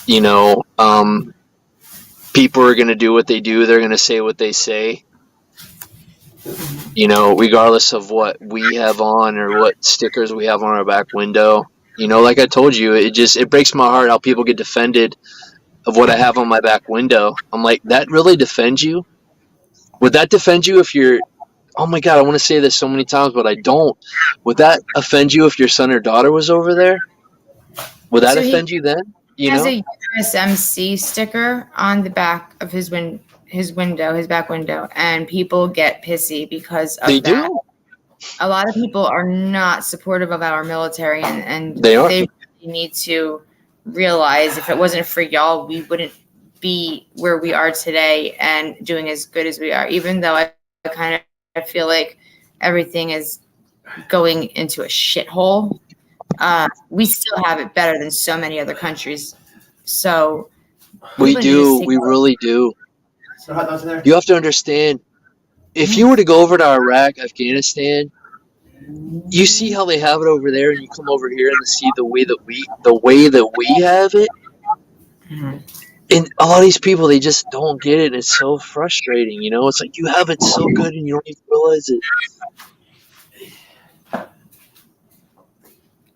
People are going to do what they do. They're going to say what they say. Regardless of what we have on or what stickers we have on our back window. Like I told you, it breaks my heart how people get defended of what I have on my back window. I'm like, that really defends you? Would that defend you if you're, oh my God, I want to say this so many times, but I don't. Would that offend you if your son or daughter was over there? Would that offend you then? He has a USMC sticker on the back of his back window, and people get pissy because of that. They do. A lot of people are not supportive of our military, and they really need to realize if it wasn't for y'all, we wouldn't be where we are today and doing as good as we are, even though I feel like everything is going into a shithole. We still have it better than so many other countries. So we do. We really do. You have to understand, if you were to go over to Iraq, Afghanistan, you see how they have it over there, and you come over here and see the way that we have it. Mm-hmm. And a lot of these people, they just don't get it. And it's so frustrating, It's like you have it so good, and you don't even realize it.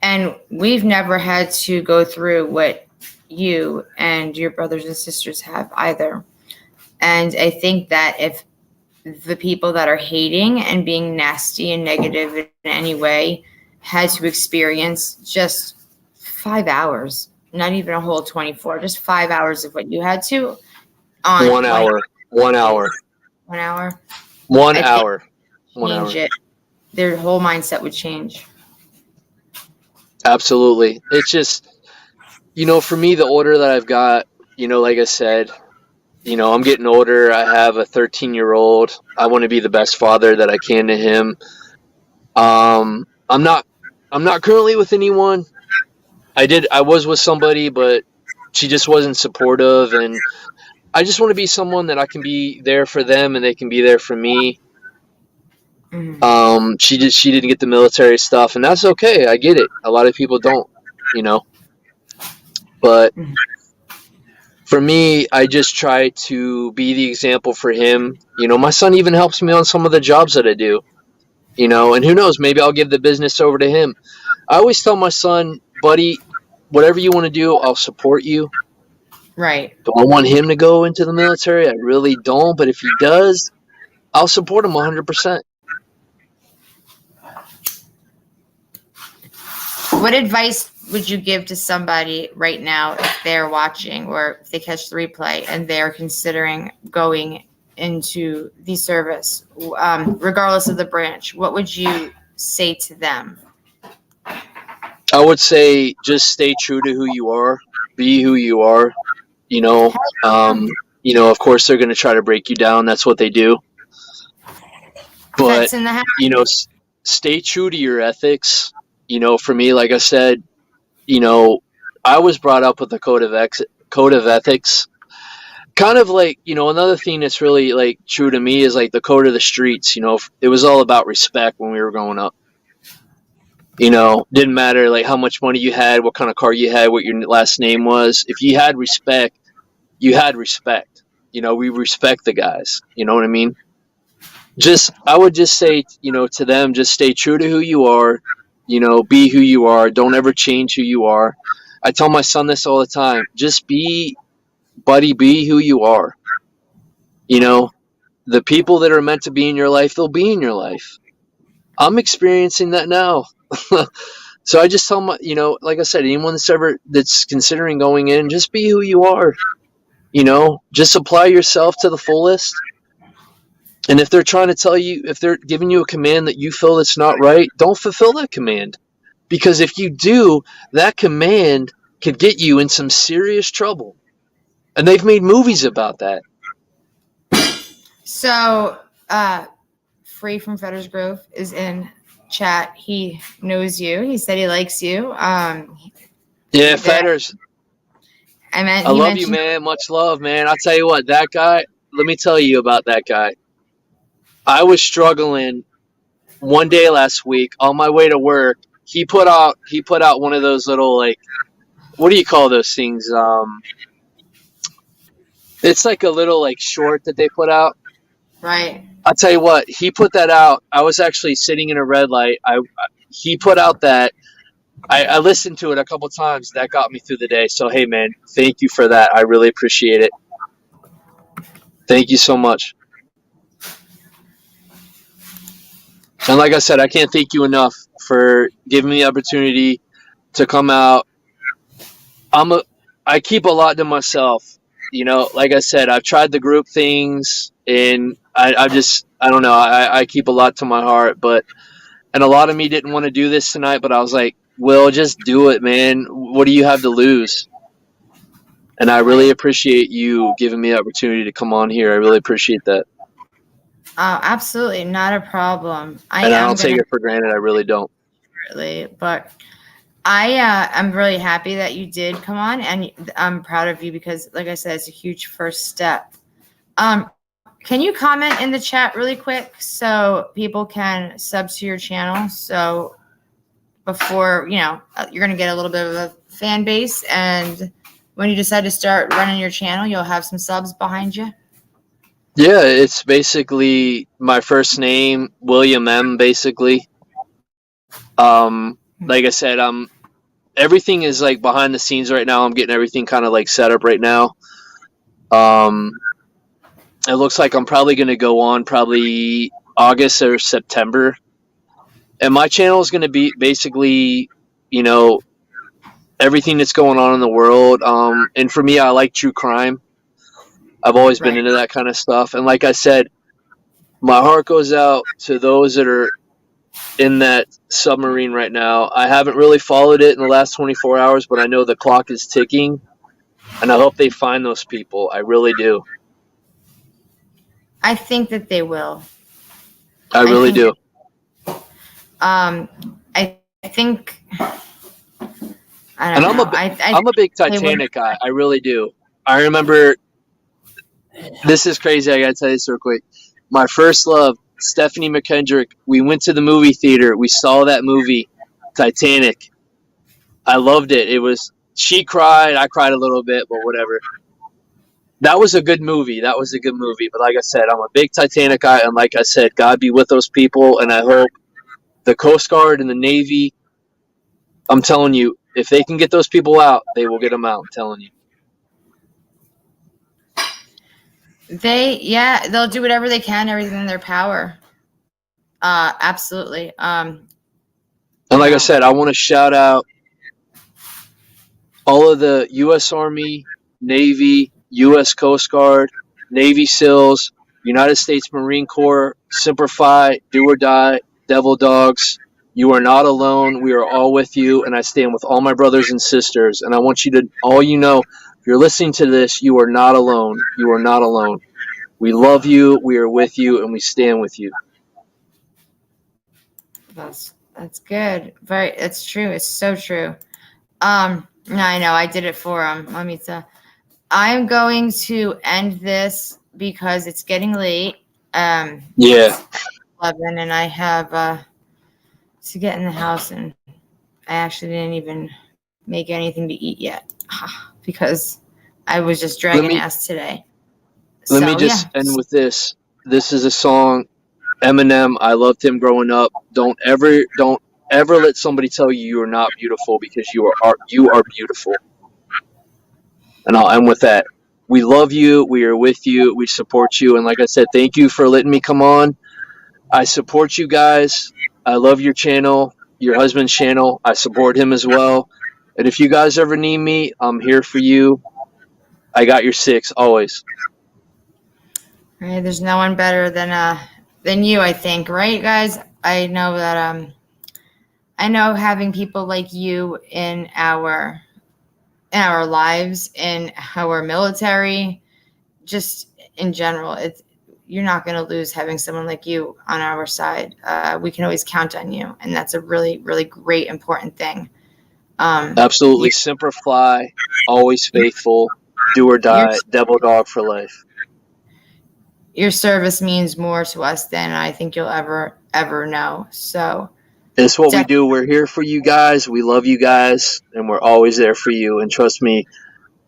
And we've never had to go through what you and your brothers and sisters have either. And I think that if the people that are hating and being nasty and negative in any way had to experience just 5 hours, not even a whole 24, just 5 hours of what you had to. On 1 hour. 1 hour. 1 hour? 1 hour. 1 hour. Change it. Their whole mindset would change. Absolutely. It's just, for me, the order that I've got, like I said, I'm getting older. I have a 13-year-old. I want to be the best father that I can to him. I'm not currently with anyone. I was with somebody, but she just wasn't supportive, and I just want to be someone that I can be there for them and they can be there for me. Mm-hmm. She didn't get the military stuff, and that's okay. I get it. A lot of people don't, But for me, I just try to be the example for him. My son even helps me on some of the jobs that I do. you know, and who knows, maybe I'll give the business over to him. I always tell my son, buddy, whatever you want to do, I'll support you. Right. Do I want him to go into the military? I really don't, but if he does, I'll support him 100%. What advice would you give to somebody right now if they're watching or if they catch the replay and they're considering going into the service, regardless of the branch? What would you say to them? I would say just stay true to who you are, be who you are. You know, of course they're going to try to break you down. That's what they do. But, That's in the house. you know, stay true to your ethics. You know, for me, like I said, you know, I was brought up with a code of ethics. Kind of like, you know, another thing that's really like true to me is like the code of the streets. You know, it was all about respect when we were growing up. You know, didn't matter like how much money you had, what kind of car you had, what your last name was. If you had respect, you had respect. You know, we respect the guys. You know what I mean? I would just say, you know, to them, just stay true to who you are. You know, be who you are. Don't ever change who you are. I tell my son this all the time. Just be, buddy, be who you are. You know, the people that are meant to be in your life, they'll be in your life. I'm experiencing that now. So I just tell my, you know, like I said, anyone that's considering going in, just be who you are. You know, just apply yourself to the fullest. And if they're trying to tell you, if they're giving you a command that you feel that's not right, don't fulfill that command. Because if you do, that command could get you in some serious trouble. And they've made movies about that. So, Free from Fetters Grove is in chat. He knows you. He said he likes you. Yeah, Fetters. I love you, man. Much love, man. I'll tell you what, that guy, let me tell you about that guy. I was struggling one day last week on my way to work. He put out one of those little, like, what do you call those things? It's like a little like short that they put out. Right. I'll tell you what, he put that out. I was actually sitting in a red light. He put out that. I listened to it a couple times. That got me through the day. So, hey, man, thank you for that. I really appreciate it. Thank you so much. And like I said, I can't thank you enough for giving me the opportunity to come out. I keep a lot to myself. You know, like I said, I've tried the group things, and I don't know. I keep a lot to my heart, and a lot of me didn't want to do this tonight, but I was like, Will, just do it, man. What do you have to lose? And I really appreciate you giving me the opportunity to come on here. I really appreciate that. Oh, absolutely. Not a problem. I don't take it for granted. I really don't. Really, but I'm really happy that you did come on, and I'm proud of you because, like I said, it's a huge first step. Can you comment in the chat really quick so people can sub to your channel? So before, you know, you're going to get a little bit of a fan base, and when you decide to start running your channel, you'll have some subs behind you. Yeah, it's basically my first name, William M. Basically, like I said, everything is like behind the scenes right now. I'm getting everything kind of like set up right now. It looks like I'm probably going to go on probably August or September, and my channel is going to be basically, you know, everything that's going on in the world. And for me, I like true crime. I've always been into that kind of stuff. And like I said, my heart goes out to those that are in that submarine right now. I haven't really followed it in the last 24 hours, but I know the clock is ticking, and I hope they find those people. I really do. I think that they will. I really do. I think. I don't and know. I'm a big Titanic guy. I really do. I remember. This is crazy. I gotta tell you this real quick. My first love, Stephanie McKendrick. We went to the movie theater. We saw that movie, Titanic. I loved it. She cried. I cried a little bit, but whatever. That was a good movie. But like I said, I'm a big Titanic guy, and like I said, God be with those people. And I hope the Coast Guard and the Navy. I'm telling you, if they can get those people out, they will get them out. I'm telling you. They'll do whatever they can, everything in their power. Absolutely. And like I said, I want to shout out all of the U.S. Army, Navy, U.S. Coast Guard, Navy SEALs, United States Marine Corps, Semper Fi, Do or Die, Devil Dogs. You are not alone. We are all with you, and I stand with all my brothers and sisters. And I want you to, all you know, if you're listening to this, you are not alone. You are not alone. We love you. We are with you, and we stand with you. That's good. It's true. It's so true. I know I did it for him. Let me tell. I'm going to end this because it's getting late. Yeah. It's 11, and I have to get in the house, and I actually didn't even make anything to eat yet because I was just dragging ass today. Let me just end with this. This is a song, Eminem. I loved him growing up. Don't ever let somebody tell you you are not beautiful, because you are beautiful. And I'll end with that. We love you. We are with you. We support you. And like I said, thank you for letting me come on. I support you guys. I love your channel, your husband's channel. I support him as well. And if you guys ever need me, I'm here for you. I got your six always. Right, there's no one better than you, I think, right, guys? I know that I know having people like you in our lives, in our military, just in general, you're not going to lose having someone like you on our side. We can always count on you, and that's a really, really great, important thing. Absolutely. Semper Fi, always faithful, do or die, devil dog for life. Your service means more to us than I think you'll ever know. So it's what we do. We're here for you guys. We love you guys, and we're always there for you. And trust me,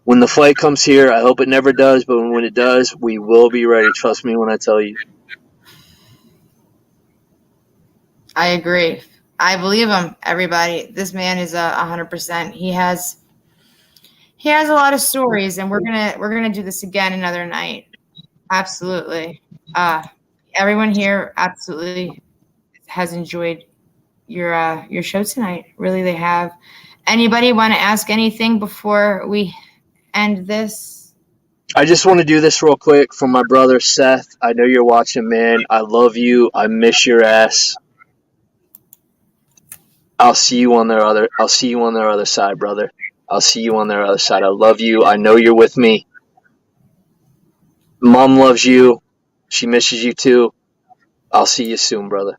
when the fight comes here, I hope it never does, but when it does, we will be ready. Trust me when I tell you. I agree. I believe him, everybody. This man is 100%. He has a lot of stories, and we're gonna do this again another night. Absolutely. Everyone here absolutely has enjoyed your show tonight. Really, they have. Anybody want to ask anything before we end this? I just want to do this real quick for my brother Seth. I know you're watching, man. I love you. I miss your ass. I'll see you on their other side, brother. I'll see you on their other side. I love you. I know you're with me. Mom loves you. She misses you too. I'll see you soon, brother.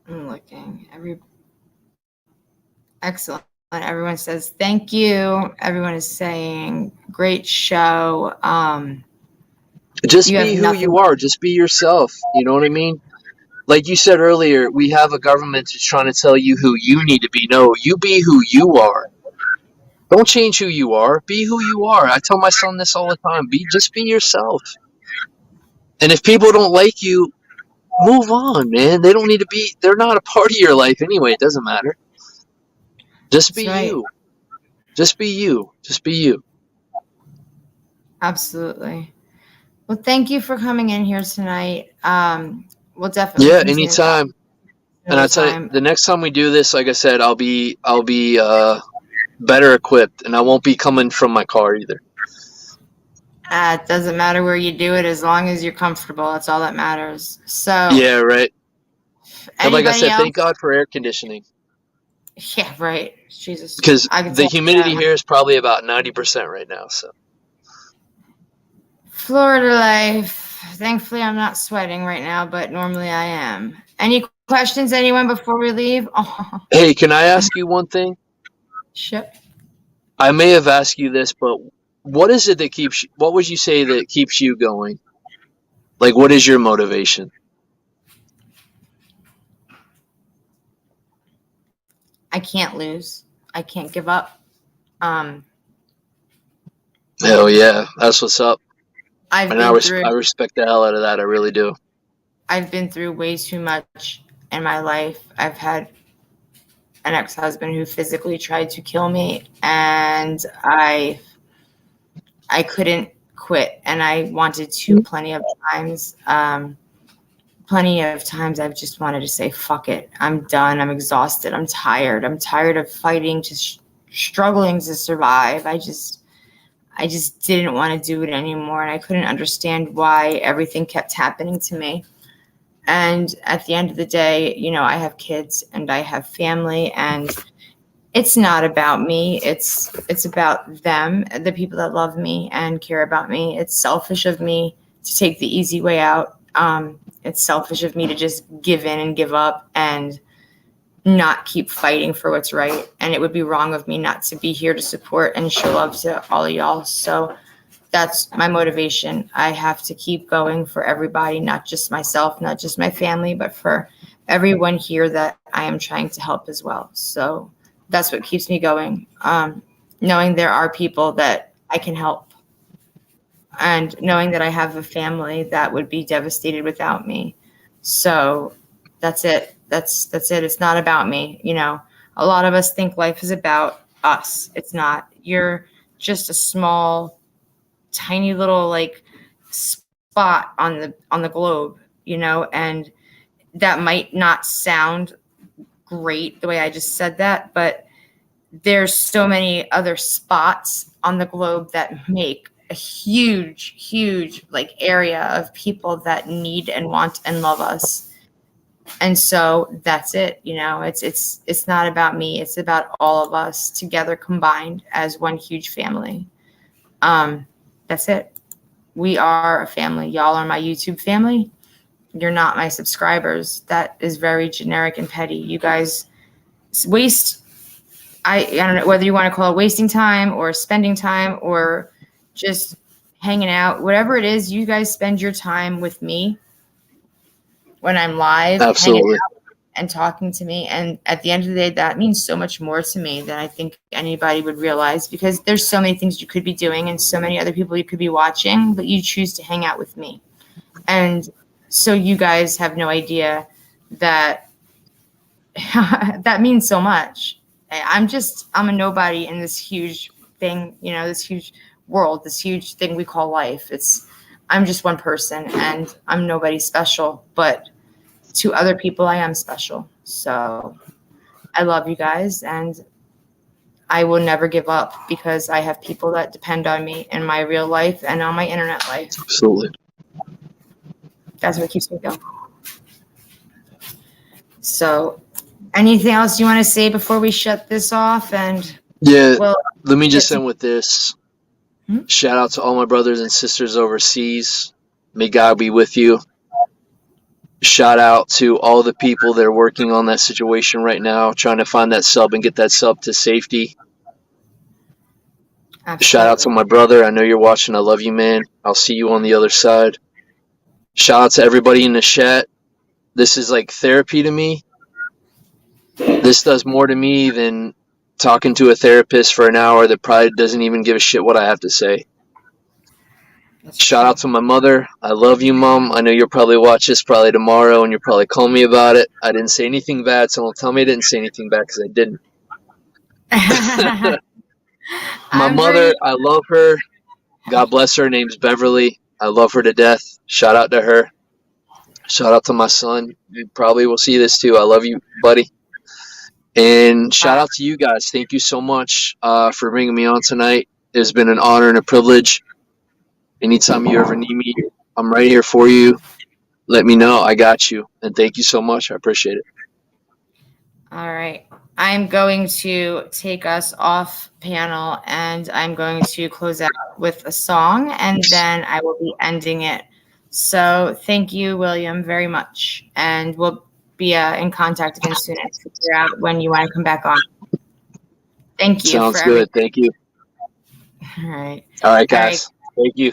I'm looking. Excellent. Everyone says thank you. Everyone is saying great show. Just be who you are. Just be yourself. You know what I mean? Like you said earlier, we have a government that's trying to tell you who you need to be. No, you be who you are. Don't change who you are. Be who you are. I tell my son this all the time. Just be yourself. And if people don't like you, move on, man. They don't need to be. They're not a part of your life anyway. It doesn't matter. Just be you. Just be you. Just be you. Absolutely. Well, thank you for coming in here tonight. We'll definitely. Yeah, anytime. And I tell you, the next time we do this, like I said, I'll be better equipped, and I won't be coming from my car either. It doesn't matter where you do it, as long as you're comfortable. That's all that matters. So yeah, right. And like I said, thank God for air conditioning. Yeah, right. Jesus, because the humidity here is probably about 90% right now. So Florida life. Thankfully, I'm not sweating right now, but normally I am. Any questions, anyone, before we leave? Oh. Hey, can I ask you one thing? Sure. I may have asked you this, but what is it that keeps you, what would you say that keeps you going? Like, what is your motivation? I can't lose. I can't give up. Hell yeah, that's what's up. I've And been through I respect the hell out of that. I really do. I've been through way too much in my life. I've had an ex-husband who physically tried to kill me, and I couldn't quit, and I wanted to plenty of times. Plenty of times I've just wanted to say, fuck it. I'm done. I'm exhausted. I'm tired. I'm tired of fighting, struggling to survive. I just didn't want to do it anymore. And I couldn't understand why everything kept happening to me. And at the end of the day, you know, I have kids and I have family, and it's not about me. It's about them, the people that love me and care about me. It's selfish of me to take the easy way out. It's selfish of me to just give in and give up and not keep fighting for what's right. And it would be wrong of me not to be here to support and show love to all of y'all. So that's my motivation. I have to keep going for everybody, not just myself, not just my family, but for everyone here that I am trying to help as well. So that's what keeps me going. Knowing there are people that I can help, and knowing that I have a family that would be devastated without me. So that's it. That's it. It's not about me. You know, a lot of us think life is about us. It's not. You're just a small, tiny little like spot on the globe, you know, and that might not sound great the way I just said that, but there's so many other spots on the globe that make a huge like area of people that need and want and love us. And so that's it. You know, it's not about me. It's about all of us together combined as one huge family. That's it. We are a family. Y'all are my YouTube family. You're not my subscribers. That is very generic and petty. You guys waste, I don't know whether you want to call it wasting time or spending time or just hanging out, whatever it is. You guys spend your time with me when I'm live, Absolutely, hanging out and talking to me. And at the end of the day, that means so much more to me than I think anybody would realize, because there's so many things you could be doing and so many other people you could be watching, but you choose to hang out with me. And so you guys have no idea that that means so much. I'm a nobody in this huge thing, you know, this huge world, this huge thing we call life. I'm just one person and I'm nobody special, but to other people, I am special. So I love you guys, and I will never give up because I have people that depend on me in my real life and on my internet life. absolutely. That's what keeps me going. So anything else you want to say before we shut this off? And Yeah, well, let me just yes. end with this. Hmm? Shout out to all my brothers and sisters overseas. May God be with you. Shout out to all the people that are working on that situation right now, trying to find that sub and get that sub to safety. Absolutely. Shout out to my brother. I know you're watching. I love you, man. I'll see you on the other side. Shout out to everybody in the chat. This is like therapy to me. This does more to me than talking to a therapist for an hour that probably doesn't even give a shit what I have to say. Shout out to my mother. I love you, Mom. I know you'll probably watch this probably tomorrow and you'll probably call me about it. I didn't say anything bad, so don't tell me I didn't say anything bad because I didn't. My mother, I love her. God bless her. Her name's Beverly. I love her to death. Shout out to her. Shout out to my son. You probably will see this too. I love you, buddy. And shout out to you guys. Thank you so much for bringing me on tonight. It's been an honor and a privilege. Anytime you ever need me, I'm right here for you. Let me know. I got you. And thank you so much. I appreciate it. All right. I'm going to take us off panel and I'm going to close out with a song and then I will be ending it. So thank you, William, very much. And we'll be in contact again soon and figure out when you want to come back on. Thank you. Sounds good. Thank you. All right. All right, guys. Thank you.